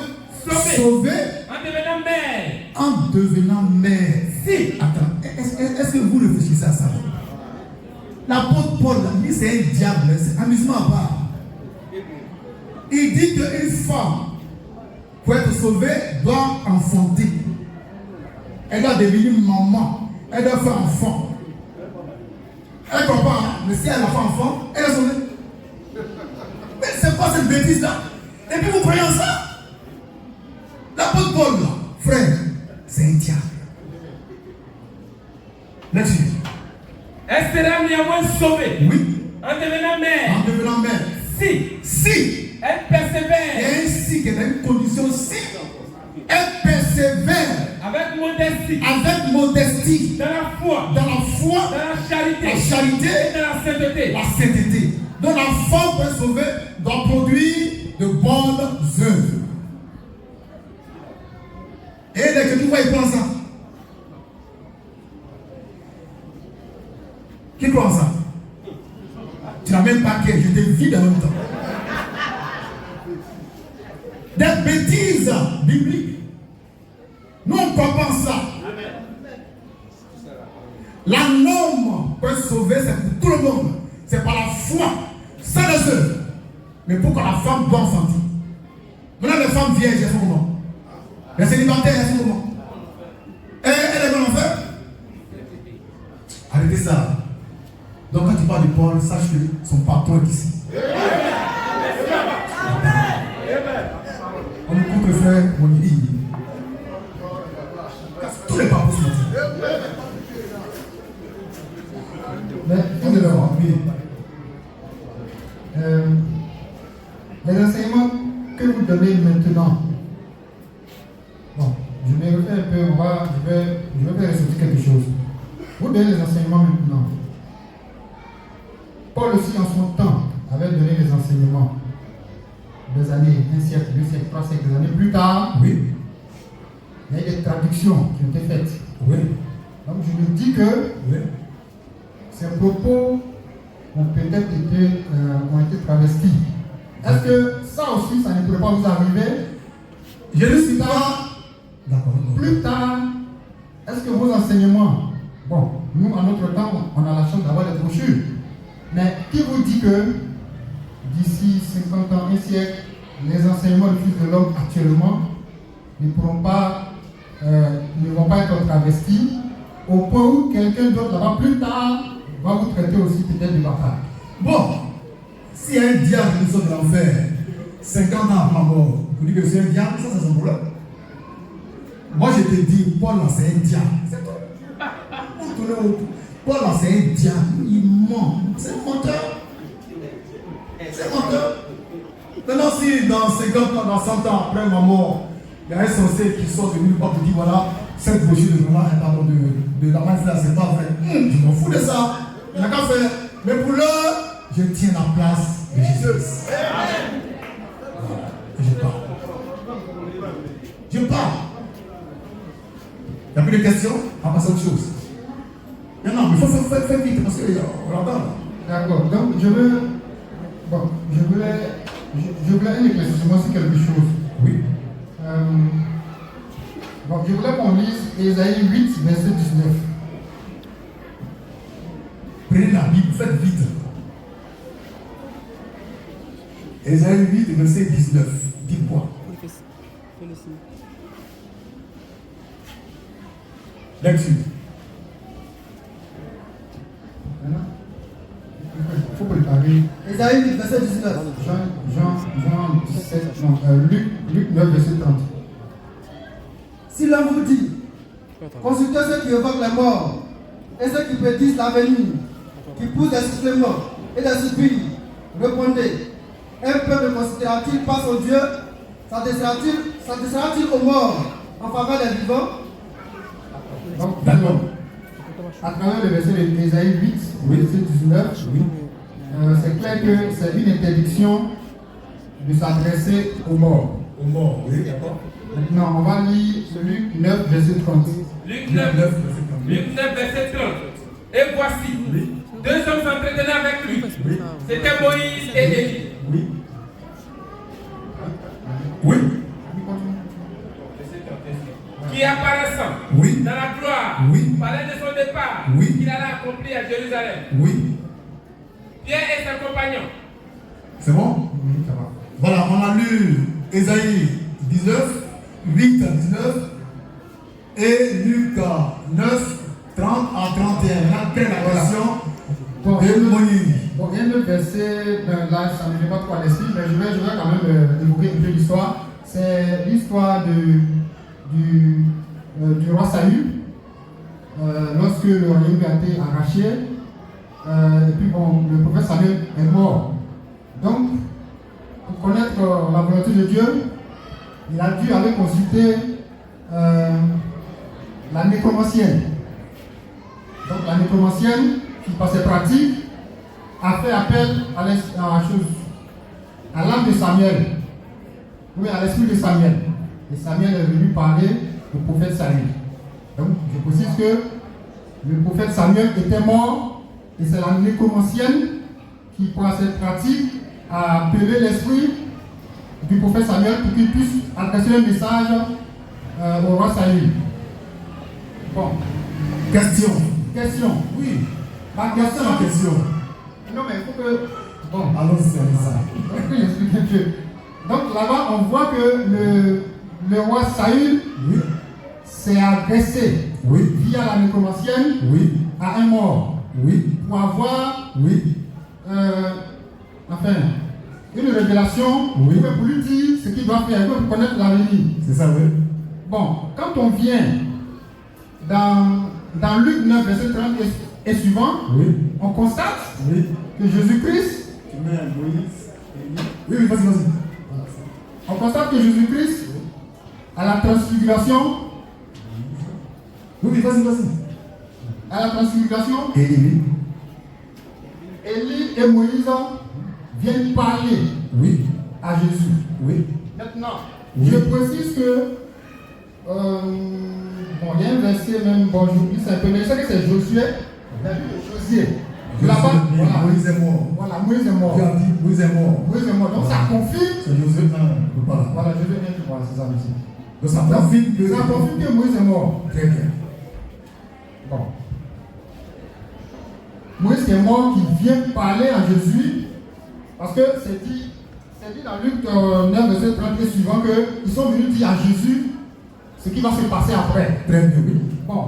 [SPEAKER 1] sauvée
[SPEAKER 8] en devenant mère.
[SPEAKER 1] En devenant mère.
[SPEAKER 8] Si.
[SPEAKER 1] Attends, est-ce que vous réfléchissez à ça? L'apôtre Paul, lui, c'est un diable, c'est amusement à part. Il dit qu'une femme, pour être sauvée, doit enfanter. Elle doit devenir maman. Elle doit faire enfant. Elle ne croit pas, hein? Mais si elle a fait enfant, elle est sauvée. Mais c'est quoi cette bêtise-là? Et puis vous croyez en ça? L'apôtre Paul, là, frère, c'est un diable. Là-dessus.
[SPEAKER 8] Elle sera néanmoins sauvée. En devenant mère.
[SPEAKER 1] En devenant mère.
[SPEAKER 8] Si. Elle persévère.
[SPEAKER 1] Et ainsi qu'elle a une condition si. Elle persévère. Avec modestie.
[SPEAKER 8] Dans la foi.
[SPEAKER 1] Dans la
[SPEAKER 8] charité.
[SPEAKER 1] La charité.
[SPEAKER 8] Et dans la sainteté.
[SPEAKER 1] La sainteté. Donc la femme pour être sauvée doit produire de bonnes œuvres. Et les chrétiens, ils pensent ça. Qui croit en ça? Tu n'as même pas qu'à jeter vide en même temps. Des bêtises bibliques. Nous, on ne croit pas en ça. La norme pour être sauvé, c'est pour tout le monde. C'est par la foi, sans les œuvres. Mais pourquoi la femme doit enfanter? Maintenant, les femmes vierges, elles sont comment? Les célibataires, elles sont comment? Elle est dans l'enfer? Arrêtez ça. Donc quand tu parles de Paul, sache que son patron est ici. On me coupe le frère, on dit. Tous les papas sont là.
[SPEAKER 3] Mais on est là. Les enseignements que vous donnez maintenant, bon, je vais refaire un peu, je vais faire ressortir quelque chose. Vous donnez les enseignements maintenant. Paul aussi en son temps avait donné les enseignements. Des années, un siècle, 2 siècles, 3 siècles, des années plus tard,
[SPEAKER 1] Oui.
[SPEAKER 3] il y a eu des traductions qui ont été faites.
[SPEAKER 1] Oui.
[SPEAKER 3] Donc je me dis que
[SPEAKER 1] Oui.
[SPEAKER 3] ces propos ont peut-être ont été travestis. Est-ce que ça aussi, ça ne pourrait pas vous arriver?
[SPEAKER 1] Je ne suis pas. D'accord.
[SPEAKER 3] Plus tard, est-ce que vos enseignements, bon, nous en notre temps, on a la chance d'avoir des brochures, mais qui vous dit que d'ici 50 ans, un siècle, les enseignements du Fils de l'homme actuellement ne vont pas être travestis au point où quelqu'un d'autre là-bas plus tard va vous traiter aussi peut-être de bâtard?
[SPEAKER 1] Bon, s'il y a un diable qui sort de l'enfer, 50 ans avant ma mort, vous dites que c'est un diable, ça c'est son problème. Moi je te dis, Paul là c'est un diable. C'est tout. Paul là c'est un diable, il ment. C'est un menteur. C'est un menteur. Maintenant, si dans 50 ans, dans 100 ans après ma mort, il y a un sorcier qui sort de nulle part et dit voilà, cette brochure de Roland est pardon de la main là, c'est pas vrai. Je m'en fous de ça. Il n'y a qu'à faire. Mais pour l'heure, je tiens la place de Jésus. Et je pars. Je pars. Il n'y a plus de questions, on va passer à autre chose. Il y en a, mais il faut faire vite parce qu'on l'entend.
[SPEAKER 3] D'accord, donc je voulais un éclaircissement sur quelque chose.
[SPEAKER 1] Oui.
[SPEAKER 3] Je voulais qu'on lise Ésaïe 8, verset 19.
[SPEAKER 1] Prenez la Bible, faites vite. Ésaïe 8, verset 19. Dites-moi. Lecture.
[SPEAKER 3] Il faut préparer.
[SPEAKER 5] Ésaïe 8, verset 19.
[SPEAKER 3] Jean 17, non, Luc 9, verset 30.
[SPEAKER 5] Si l'homme vous dit, consultez ceux qui évoquent les morts et ceux qui prédisent l'avenir, qui poussent des sifflements et des soupirs, répondez, un peuple considéra-t-il pas son Dieu? S'adressera-t-il aux morts en faveur des vivants?
[SPEAKER 3] Donc, d'accord. À travers le verset d'Ésaïe 8, verset 19, c'est clair que c'est une interdiction de s'adresser aux morts.
[SPEAKER 1] Aux morts, oui, d'accord.
[SPEAKER 3] Maintenant, on va lire Luc 9, verset 30.
[SPEAKER 8] Luc 9, verset 30. Et voici, deux hommes s'entretenaient avec lui. C'était Moïse et Élie.
[SPEAKER 1] Oui. Oui.
[SPEAKER 8] Qui apparaissant dans la gloire, parlait de son départ, qu'il allait accomplir à Jérusalem.
[SPEAKER 1] Oui.
[SPEAKER 8] Pierre et ses compagnons.
[SPEAKER 1] C'est bon?
[SPEAKER 3] Oui, ça va.
[SPEAKER 1] Voilà, on a lu Ésaïe 19, 8 à 19 et Luc 9, 30 à 31. Là, quelle est la question de Moïse?
[SPEAKER 3] Bon, il y a un autre verset, là, ça ne me vient pas trop à l'esprit, mais je vais quand même évoquer un peu l'histoire. C'est l'histoire du roi Saül, lorsque le royaume a été arraché, et puis bon, le prophète Samuel est mort. Donc, pour connaître la volonté de Dieu, il a dû aller consulter la nécromancienne. Donc la nécromancienne, qui par ses pratiques, a fait appel à l'âme de Samuel, oui, à l'esprit de Samuel. Et Samuel est venu parler au prophète Saül. Donc je précise que le prophète Samuel était mort, et c'est la nécromancienne qui, par cette pratique, a appelé l'esprit du prophète Samuel pour qu'il puisse adresser un message au roi Saül. Bon.
[SPEAKER 1] Question.
[SPEAKER 3] Oui.
[SPEAKER 1] Ma question.
[SPEAKER 3] Non, mais il faut que. Bon.
[SPEAKER 1] Allons-y, c'est ça.
[SPEAKER 3] Donc, je explique un peu. Donc là-bas, on voit que le roi Saül s'est adressé via la nécromancienne à un mort. Pour avoir une révélation pour lui dire ce qu'il doit faire, pour connaître l'avenir.
[SPEAKER 1] C'est ça, oui.
[SPEAKER 3] Bon, quand on vient dans Luc 9, verset 30 et suivant, on constate que Jésus-Christ.
[SPEAKER 1] Tu mets Moïse. Oui, vas-y.
[SPEAKER 3] On constate que Jésus-Christ, à la transfiguration.
[SPEAKER 1] Oui, vas-y.
[SPEAKER 3] À la transfiguration. Élie et Moïse viennent parler
[SPEAKER 1] Oui.
[SPEAKER 3] à Jésus.
[SPEAKER 1] Oui.
[SPEAKER 3] Maintenant,
[SPEAKER 1] Oui.
[SPEAKER 3] je précise que bon, il y a un verset même, bon, j'oublie ça un peu, mais je sais que c'est Josué, la vie de Josué. Là-bas, voilà.
[SPEAKER 1] Moïse est mort.
[SPEAKER 3] Voilà, Moïse est mort.
[SPEAKER 1] Tu as dit Moïse est mort.
[SPEAKER 3] Moïse est mort. Donc ça confirme.
[SPEAKER 1] C'est Josué 1. Voilà.
[SPEAKER 3] Voilà, je vais bien te voir, c'est ça, monsieur.
[SPEAKER 1] Donc ça confirme que.
[SPEAKER 3] Ça confirme que Moïse est mort.
[SPEAKER 1] Très bien.
[SPEAKER 3] Bon. Moïse qui est mort, qui vient parler à Jésus, parce que c'est dit dans Luc 9, verset 30 et suivant, qu'ils sont venus dire à Jésus ce qui va se passer après.
[SPEAKER 1] Très bien, oui.
[SPEAKER 3] Bon.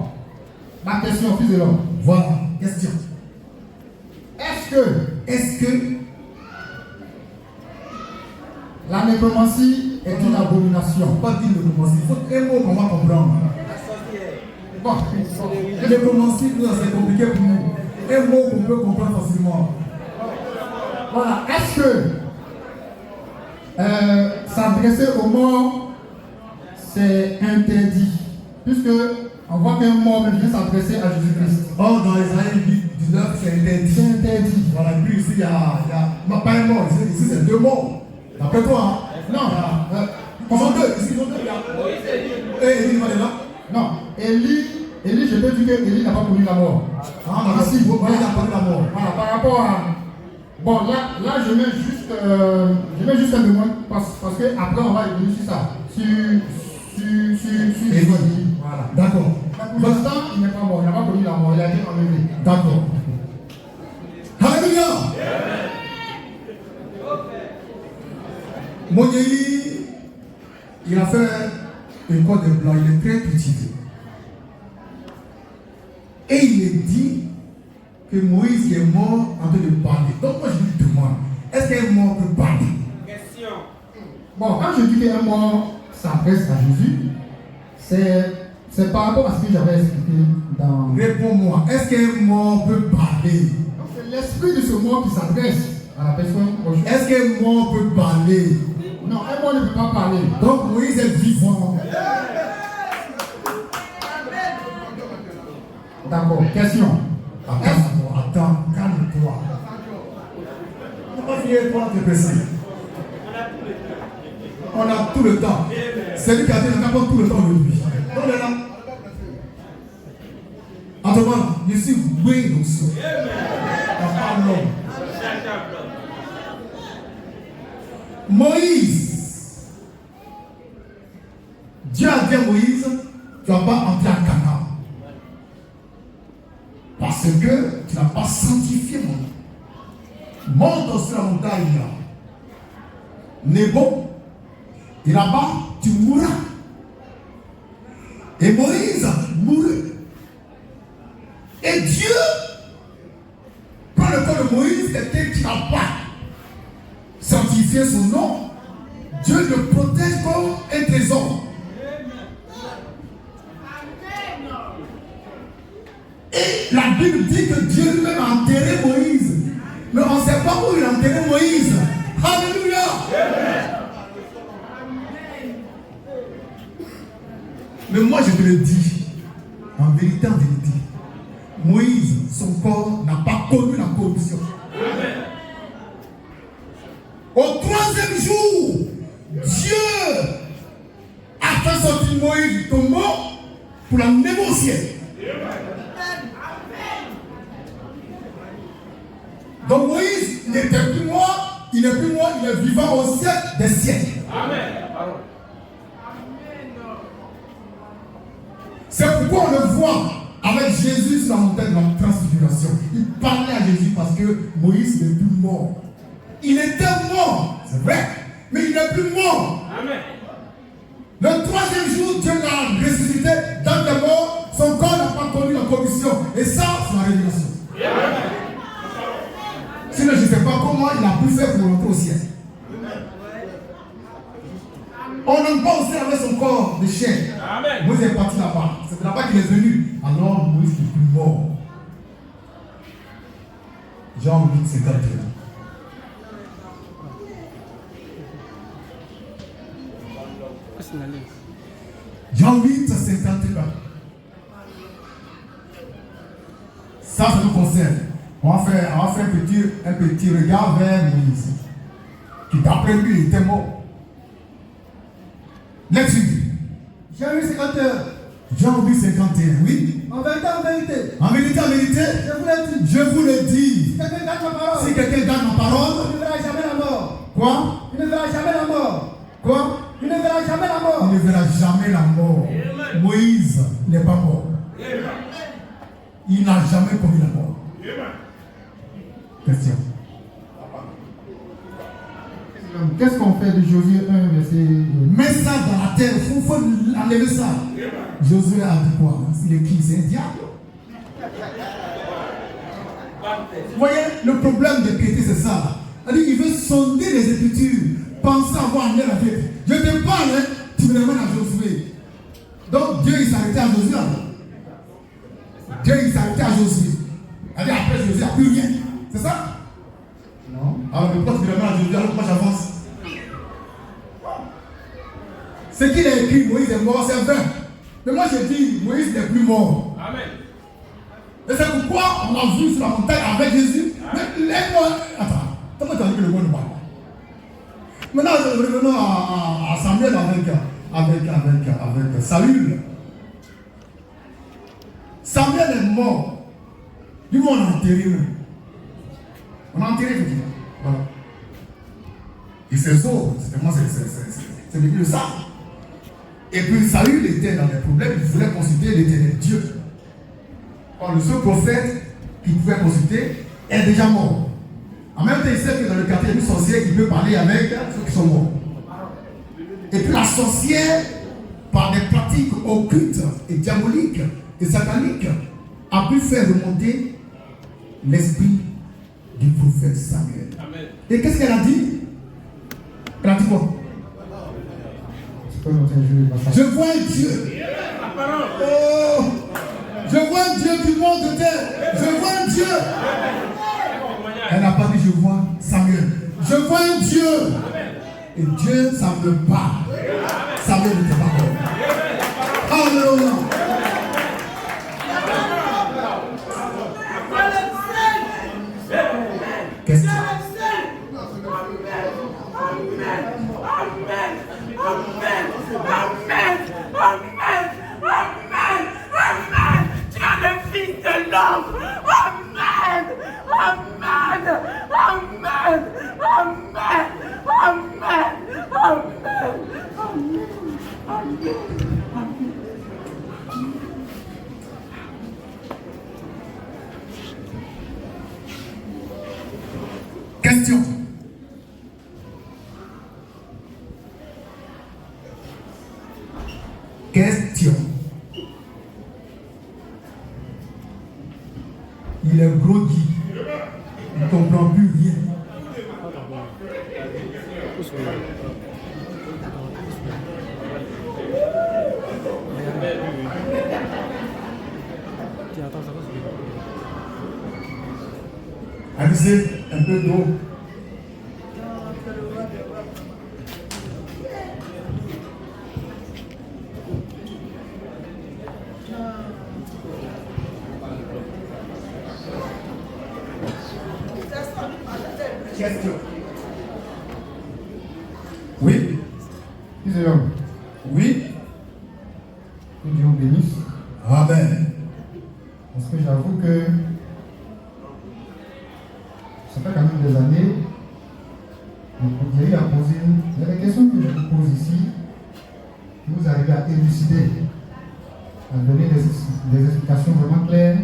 [SPEAKER 3] Ma question, fils de l'homme.
[SPEAKER 1] Voilà. Question.
[SPEAKER 3] Est-ce que la nécromancie est une abomination?
[SPEAKER 1] Pas dire nécromancie. Il faut un mot qu'on va comprendre.
[SPEAKER 3] Bon.
[SPEAKER 1] Nécromancie, c'est compliqué pour nous. Un mot qu'on peut comprendre facilement.
[SPEAKER 3] Voilà. Est-ce que s'adresser aux morts, c'est interdit? Puisque on voit qu'un mort vient s'adresser à Jésus-Christ.
[SPEAKER 1] Or, dans Isaïe 19, c'est interdit.
[SPEAKER 3] C'est interdit.
[SPEAKER 1] Voilà, puis ici, il y a pas un mort. Ici, c'est deux morts. D'après toi, hein?
[SPEAKER 3] Non.
[SPEAKER 1] Ils sont deux. Ici, ils sont deux. Et Élie, il est là.
[SPEAKER 3] Non. Élie, je peux dire que Élie n'a pas connu la mort.
[SPEAKER 1] Ah,
[SPEAKER 3] Ici,
[SPEAKER 1] il
[SPEAKER 3] voilà.
[SPEAKER 1] n'a pas eu la mort.
[SPEAKER 3] Voilà, par rapport à. Bon, là je mets juste un demande parce que après on va revenir sur ça. Sur
[SPEAKER 1] Élie. Voilà. D'accord.
[SPEAKER 3] Pour l'instant, il n'est pas mort, il n'a pas connu la mort, il a été enlevé.
[SPEAKER 1] D'accord. Alléluia. Moïse, il a fait une côte de blanc, il est très cultivé. Et il est dit que Moïse qui est mort en train de parler. Donc moi je lui demande, est-ce qu'un mort peut parler?
[SPEAKER 8] Question.
[SPEAKER 3] Bon, quand je dis qu'un mort s'adresse à Jésus, c'est par rapport à ce que j'avais expliqué dans...
[SPEAKER 1] Réponds-moi, est-ce qu'un mort peut parler?
[SPEAKER 3] Donc c'est l'esprit de ce mort qui s'adresse à la personne.
[SPEAKER 1] Est-ce qu'un mort peut parler?
[SPEAKER 3] Non, un mort ne peut pas parler.
[SPEAKER 1] Donc Moïse est vivant.
[SPEAKER 3] D'accord, question.
[SPEAKER 1] Attends, calme-toi. On va finir par te presser. On a tout le temps. C'est lui qui a dit qu'on n'a pas tout le temps de lui. On est là. En tout cas, je suis oui aussi. Pas l'homme. Moïse. Dieu a dit à Moïse, tu ne vas pas entrer à Canaan. Parce que tu n'as pas sanctifié mon nom. Monte sur la montagne. Nebo. Et là-bas, tu mourras. Et Moïse mourut. Et Dieu prend le corps de Moïse, quelqu'un qui n'a pas sanctifié son nom. Dieu le protège comme un trésor. Et la Bible dit que Dieu lui-même a enterré Moïse. Mais on ne sait pas où il a enterré Moïse. Alléluia. Mais moi je te le dis, en vérité, Moïse, son corps n'a pas connu la corruption. Au troisième jour, Dieu a fait sortir Moïse du mort pour la négocier. Donc Moïse n'était plus mort, il n'est plus mort, il est vivant au siècle des siècles.
[SPEAKER 8] Amen.
[SPEAKER 1] C'est pourquoi on le voit avec Jésus sur la montagne de la transfiguration. Il parlait à Jésus parce que Moïse n'est plus mort. Il était mort, c'est vrai, mais il n'est plus mort.
[SPEAKER 8] Amen.
[SPEAKER 1] Le troisième jour, Dieu l'a ressuscité dans les morts. Son corps n'a pas connu la corruption. Et ça, c'est la révélation.
[SPEAKER 8] Amen.
[SPEAKER 1] Sinon, je ne sais pas comment il a pu faire pour rentrer au ciel. On n'aime pas aussi avec son corps de chien.
[SPEAKER 8] Amen.
[SPEAKER 1] Moïse est parti là-bas. C'est de là-bas qu'il est venu. Alors Moïse n'est plus mort. Jean 8, 51. Jean 8, 51. Ça nous concerne. On va faire un petit regard vers Moïse, qui d'après lui était mort. Lecture.
[SPEAKER 5] Jean 8, 51.
[SPEAKER 1] Jean 8, 51, oui.
[SPEAKER 5] En vérité, en vérité.
[SPEAKER 1] En vérité, en vérité.
[SPEAKER 5] Je vous le dis.
[SPEAKER 1] Je vous le dis.
[SPEAKER 5] Si quelqu'un garde ma parole.
[SPEAKER 1] Si quelqu'un garde ma parole.
[SPEAKER 5] Il ne verra jamais la mort.
[SPEAKER 1] Quoi?
[SPEAKER 5] Il ne verra jamais la mort.
[SPEAKER 1] Quoi?
[SPEAKER 5] Il ne verra jamais la mort.
[SPEAKER 1] Il ne verra jamais la mort. Moïse n'est pas mort. Il n'a jamais commis la mort. Question.
[SPEAKER 3] Qu'est-ce qu'on fait de Josué 1, verset...
[SPEAKER 1] Mets ça dans la terre, il faut enlever ça. Josué a dit quoi? Il est qui? C'est un diable. Vous voyez, le problème de piété, c'est ça. Il veut sonder les Écritures, penser avoir amené la vérité. Je te parle, hein, tu me ramènes à Josué. Donc Dieu il s'arrêtait à Josué. Dieu il s'arrêtait à Josué. Après Josué, il n'y a plus rien. C'est ça?
[SPEAKER 3] Non.
[SPEAKER 1] Alors pourquoi tu me ramènes à Josué alors que moi j'avance? Ce qu'il a écrit, Moïse est mort, c'est vrai. Mais moi je dis, Moïse n'est plus mort.
[SPEAKER 8] Amen.
[SPEAKER 1] Et c'est pourquoi on a vu sur la montagne avec Jésus. Mais laisse-moi. Attends, comment tu as dit que le mot ne parle pas? Maintenant, revenons à Samuel avec Saül. Samuel est mort. Du coup, on a enterré. On a enterré tout. Voilà. Et ses os, c'est devenu le sang. Et puis Saül était dans des problèmes, il voulait consulter l'éternel Dieu. Or, le seul prophète qu'il pouvait consulter est déjà mort. En même temps, il sait que dans le quartier, il y a une sorcière qui peut parler avec ceux qui sont morts. Et puis la sorcière, par des pratiques occultes et diaboliques et sataniques, a pu faire remonter l'esprit du prophète Samuel. Amen. Et qu'est-ce qu'elle a dit? Elle a dit quoi? Je vois un Dieu. Oh, je vois un Dieu qui monte de terre. Je vois un Dieu. Elle n'a pas dit je vois Samuel. Je vois un Dieu. Et Dieu, ça ne veut pas. Samuel n'était pas mort. Alléluia. Question.
[SPEAKER 9] Amen. Tu es le Fils de l'homme. Amen. Amen. Amen. Amen. Amen. Amen. Amen.
[SPEAKER 1] Question. Question. Il est groggy. Il ne comprend plus rien. Avisez un peu d'eau. Question. Oui. Oui.
[SPEAKER 3] Que Dieu vous bénisse.
[SPEAKER 1] Amen.
[SPEAKER 3] Parce que j'avoue que ça fait quand même des années. Il y a eu à poser. Il y a des questions que je vous pose ici. Que vous arrivez à élucider. À donner des explications vraiment claires.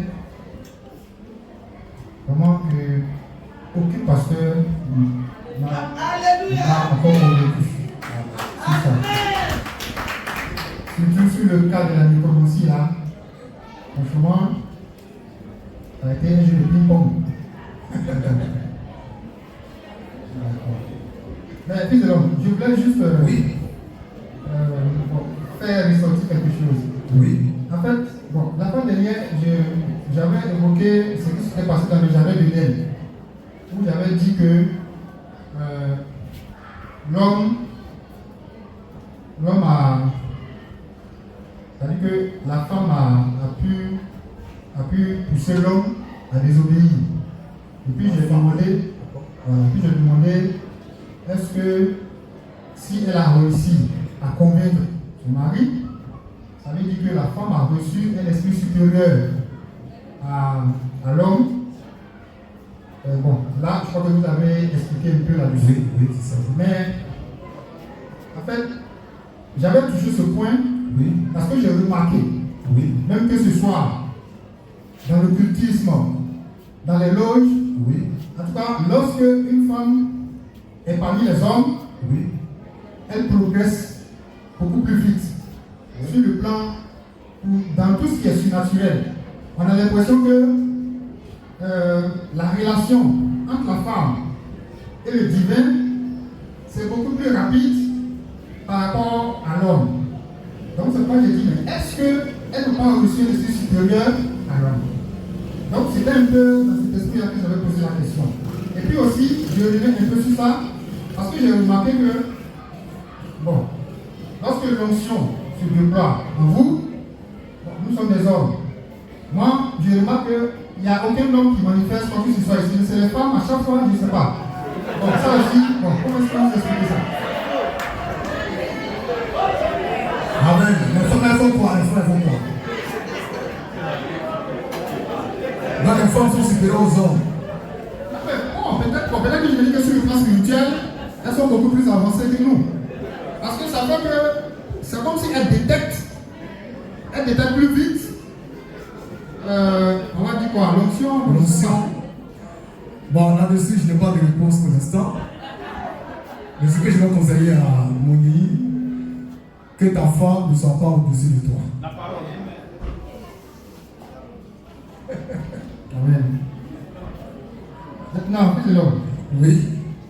[SPEAKER 3] Comment que aucun pasteur n'a encore convaincu. C'est ça. Surtout sur le cas de la nécromancie là, franchement, ça a été un jeu de ping-pong. Mais fils de l'homme, je voulais juste faire ressortir quelque chose.
[SPEAKER 1] Oui.
[SPEAKER 3] En fait, bon, la fois dernière, j'avais évoqué ce qui s'était passé dans le jardin de l'Éden, où j'avais dit que l'homme a... C'est-à-dire que la femme a pu pousser l'homme à désobéir. Et puis j'ai demandé, est-ce que si elle a réussi à convaincre son mari, ça veut dire que la femme a reçu un esprit supérieur à l'homme. Bon, là, je crois que vous avez expliqué un peu là-dessus.
[SPEAKER 1] Oui, c'est ça.
[SPEAKER 3] Mais, en fait, j'avais touché ce point parce que j'ai remarqué, même que ce soit dans le cultisme, dans les loges, en tout cas, lorsque une femme est parmi les hommes, elle progresse beaucoup plus vite sur le plan, dans tout ce qui est surnaturel. On a l'impression que la relation entre la femme et le divin, c'est beaucoup plus rapide par rapport à l'homme. Donc c'est pourquoi j'ai dit, mais est-ce qu'elle ne peut pas reçu un esprit supérieur à l'homme? Donc c'était un peu dans cet esprit-là que j'avais posé la question. Et puis aussi, je reviens un peu sur ça, parce que j'ai remarqué que, bon, lorsque l'onction se déploie en vous, nous sommes des hommes. Moi, je remarque qu'il n'y a aucun homme qui manifeste quoi que ce soit ici. C'est les femmes, à chaque fois, je ne sais pas. Donc ça aussi, bon, comment est-ce que vous expliquez ça?
[SPEAKER 1] Amen. Les femmes, elles font quoi? Donc les femmes sont supérieures aux hommes.
[SPEAKER 3] Bon, peut-être que je dis que sur le plan spirituel, elles sont beaucoup plus avancées que nous. Parce que ça fait que c'est comme si elles détectent plus vite. On va dire quoi? L'onction.
[SPEAKER 1] Bon, là-dessus, je n'ai pas de réponse pour l'instant. Mais ce que je vais conseiller à Moni, que ta femme ne soit pas au-dessus de toi.
[SPEAKER 8] La parole.
[SPEAKER 3] Amen. Maintenant, fils de l'homme.
[SPEAKER 1] Oui.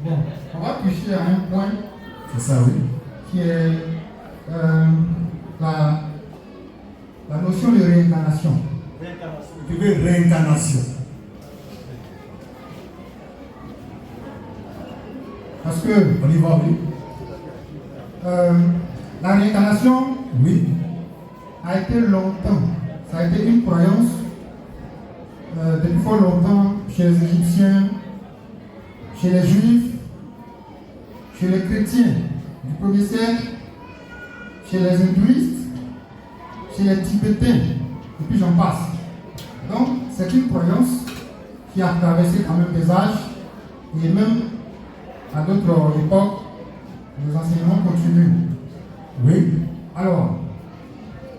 [SPEAKER 3] Bon, on va toucher à un point.
[SPEAKER 1] C'est ça, oui.
[SPEAKER 3] Qui est la notion de réincarnation.
[SPEAKER 1] Réincarnation.
[SPEAKER 3] Parce que, on y va, oui. La réincarnation, a été longtemps, ça a été une croyance depuis fort longtemps chez les Égyptiens, chez les Juifs, chez les chrétiens du 1er siècle, chez les hindouistes, chez les Tibétains, et puis j'en passe. Donc, c'est une croyance qui a traversé quand même des âges, et même à d'autres époques, les enseignements continuent.
[SPEAKER 1] Oui.
[SPEAKER 3] Alors,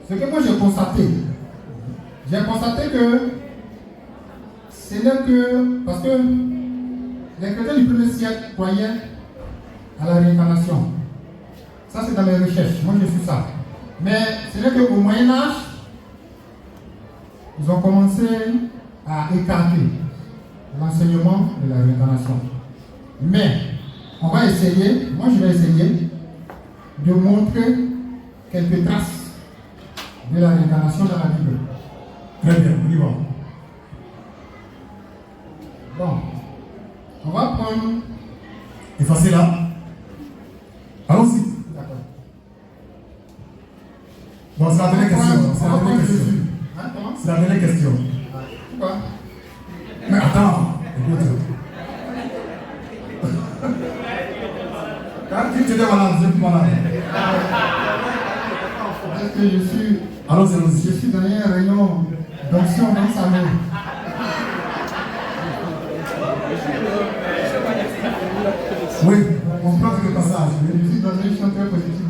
[SPEAKER 3] ce que moi j'ai constaté que ce n'est que parce que les chrétiens du 1er siècle croyaient à la réincarnation. Ça, c'est dans mes recherches. Moi, je suis ça. Mais ce n'est qu'au Moyen-Âge, ils ont commencé à écarter l'enseignement de la réincarnation. Mais, on va essayer, moi je vais essayer de montrer quelques traces de la réincarnation dans la Bible.
[SPEAKER 1] Très bien, on y va.
[SPEAKER 3] Bon, on va prendre.
[SPEAKER 1] Effacez là. Allons-y.
[SPEAKER 3] D'accord.
[SPEAKER 1] Bon, c'est la dernière question. C'est la dernière question. C'est la dernière question.
[SPEAKER 3] Pourquoi?
[SPEAKER 1] Mais attends, écoute. Quand tu étais malade, je suis malade.
[SPEAKER 3] Est-ce que je suis.
[SPEAKER 1] Allons-y.
[SPEAKER 3] Je suis dans un rayon d'onction dans le salon.
[SPEAKER 1] Oui, on prend le passage.
[SPEAKER 3] Je suis dans un chanteur positif.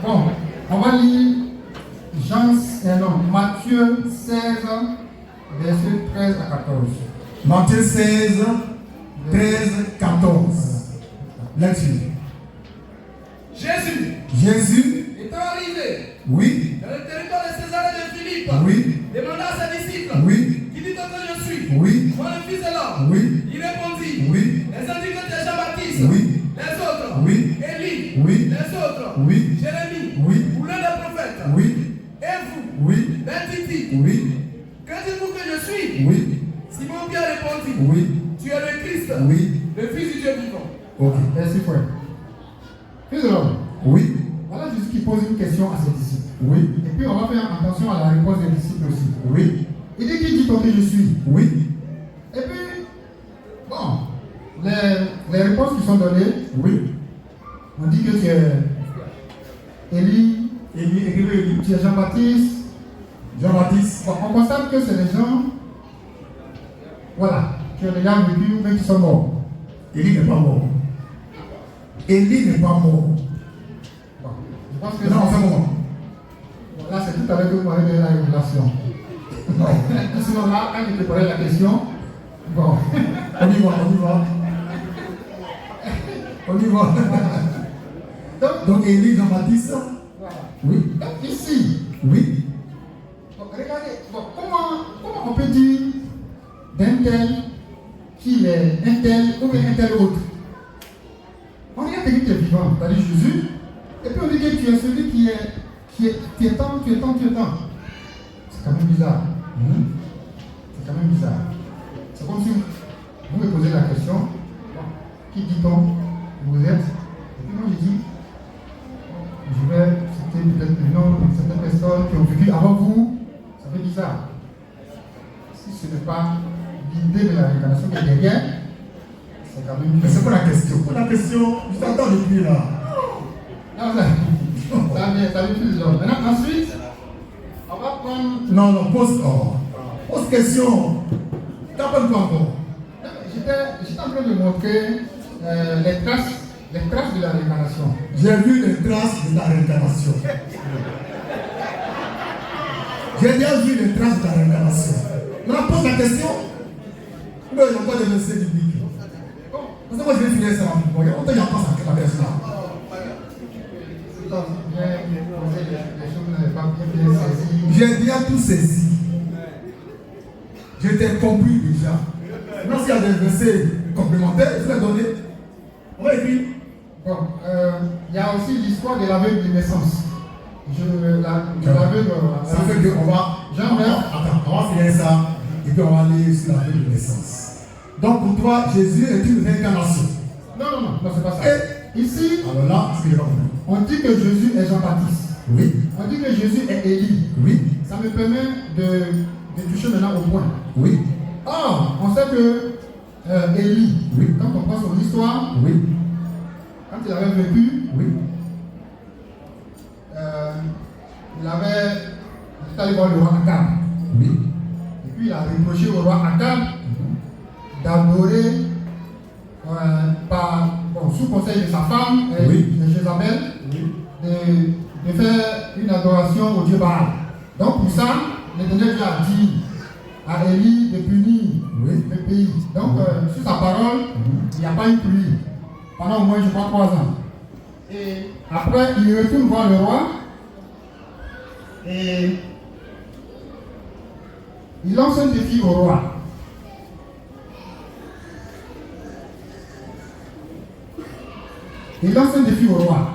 [SPEAKER 3] Bon, on va lire Matthieu 16, versets 13 à 14.
[SPEAKER 1] Matthieu 16, 13, 14. Lecture. Jésus
[SPEAKER 4] étant arrivé dans le territoire de Césarée de Philippe, demanda à ses disciples, qui dit que je suis, moi le fils de l'homme. Il répondit, les uns disent que tu es Jean-Baptiste, les autres, Élie, les autres, Jérémie, ou l'un des prophètes. Et vous, Titi, que dites-vous que je suis? Simon Pierre répondit, tu es le Christ, le Fils du Dieu vivant.
[SPEAKER 3] Ok, merci frère. Fils de l'homme. Voilà Jésus qui pose une question à ses disciples. Et puis on va faire attention à la réponse des disciples aussi. Il dit, qui dit-on que je suis?
[SPEAKER 1] Oui.
[SPEAKER 3] Et puis, bon, les réponses qui sont données,
[SPEAKER 1] Oui.
[SPEAKER 3] on dit que tu es Élie, tu es Jean-Baptiste.
[SPEAKER 1] Jean-Baptiste.
[SPEAKER 3] Bon, on constate que c'est des gens, voilà, qui ont déjà vécu, mais qui sont morts.
[SPEAKER 1] Élie n'est pas mort. Élie n'est pas mort.
[SPEAKER 3] Bon, je pense que
[SPEAKER 1] Non, c'est bon.
[SPEAKER 3] bon, là, c'est tout à l'heure que vous m'avez donné la révélation. Non. Sinon, là, quand je préparais la question, bon,
[SPEAKER 1] On y va, on y va. On y va. Donc Élie, Jean-Baptiste.
[SPEAKER 3] voilà.
[SPEAKER 1] Oui.
[SPEAKER 3] Donc, ici,
[SPEAKER 1] Oui.
[SPEAKER 3] bon, regardez, bon, comment on peut dire d'un tel qu'il est un tel ou bien un tel autre? On regarde quelqu'un qui est vivant, c'est-à-dire Jésus, et puis on dit que tu es celui qui est tant. C'est quand même bizarre. C'est quand même bizarre. C'est comme si vous me posez la question, bon, qui dit-on que vous êtes? Et puis moi je dis, je vais citer peut-être le nom de certaines personnes qui ont vécu avant vous. Ça fait bizarre. Si ce n'est pas l'idée de la réincarnation qui est derrière, c'est quand même
[SPEAKER 1] Mais
[SPEAKER 3] bizarre.
[SPEAKER 1] c'est quoi la question? Pour la question, je t'entends depuis là.
[SPEAKER 3] Non, ça vient plus de l'homme. Maintenant, ensuite, on va prendre.
[SPEAKER 1] Non, pose. Pose question. T'as pas quoi encore?
[SPEAKER 3] J'étais en train de montrer les traces de la réincarnation.
[SPEAKER 1] J'ai vu les traces de la réincarnation. J'ai déjà vu les traces de la réincarnation. Maintenant, pose la question. Mais il n'y a pas de verset biblique. Parce que moi, je vais finir ça rapidement. Il y a longtemps, il n'y a pas ça, la version là. J'ai déjà tout saisi. J'ai été compris déjà. Maintenant, s'il y a des versets complémentaires, je vais les donner. On va écrire.
[SPEAKER 3] Bon, il y a aussi l'histoire de l'aveugle de naissance. L'aveugle.
[SPEAKER 1] Ça fait qu'on va. Attends, on va finir ça. Et puis on va aller sur l'aveugle de naissance. Donc pour toi, Jésus est une réincarnation.
[SPEAKER 3] Non, c'est pas ça.
[SPEAKER 1] Et
[SPEAKER 3] ici,
[SPEAKER 1] alors là, ce que j'ai pas compris.
[SPEAKER 3] on dit que Jésus est Jean-Baptiste.
[SPEAKER 1] Oui.
[SPEAKER 3] On dit que Jésus est Élie.
[SPEAKER 1] Oui.
[SPEAKER 3] Ça me permet de toucher maintenant au point.
[SPEAKER 1] Oui.
[SPEAKER 3] Or, on sait que Élie,
[SPEAKER 1] Oui.
[SPEAKER 3] quand on prend son histoire,
[SPEAKER 1] Oui.
[SPEAKER 3] quand il avait vécu,
[SPEAKER 1] Oui.
[SPEAKER 3] il est allé voir le roi Akab.
[SPEAKER 1] Oui.
[SPEAKER 3] Et puis il a reproché au roi Akab d'adorer sous conseil de sa femme,
[SPEAKER 1] Oui.
[SPEAKER 3] Jézabel, de faire une adoration au dieu Baal. Donc pour ça, l'Éternel a dit à Élie de punir le pays. Donc sur sa parole, il n'y a pas eu pluie pendant au moins, je crois, 3 ans. Et après, il retourne voir le roi et il lance un défi au roi. Il lance un défi au roi.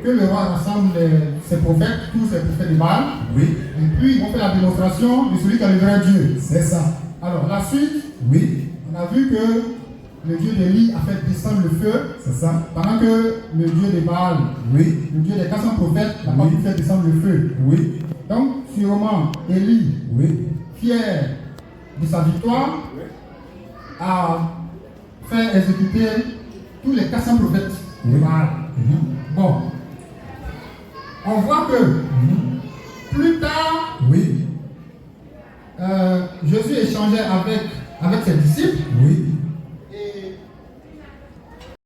[SPEAKER 3] Que le roi rassemble ses prophètes, tous ses prophètes de Baal.
[SPEAKER 1] Oui.
[SPEAKER 3] Et puis ils vont faire la démonstration de celui qui a le vrai Dieu.
[SPEAKER 1] C'est ça.
[SPEAKER 3] Alors la suite,
[SPEAKER 1] Oui.
[SPEAKER 3] on a vu que le Dieu d'Élie a fait descendre le feu.
[SPEAKER 1] C'est ça.
[SPEAKER 3] Pendant que le Dieu de Baal,
[SPEAKER 1] Oui.
[SPEAKER 3] le Dieu des 400 prophètes, n'a pas
[SPEAKER 1] Oui.
[SPEAKER 3] pu faire descendre le feu.
[SPEAKER 1] Oui.
[SPEAKER 3] Donc sûrement Élie,
[SPEAKER 1] Oui.
[SPEAKER 3] fier de sa victoire, a fait exécuter tous les 400 prophètes de
[SPEAKER 1] Oui.
[SPEAKER 3] Baal. Bon, on voit que plus tard,
[SPEAKER 1] Oui.
[SPEAKER 3] Jésus échangeait avec ses disciples.
[SPEAKER 1] Oui.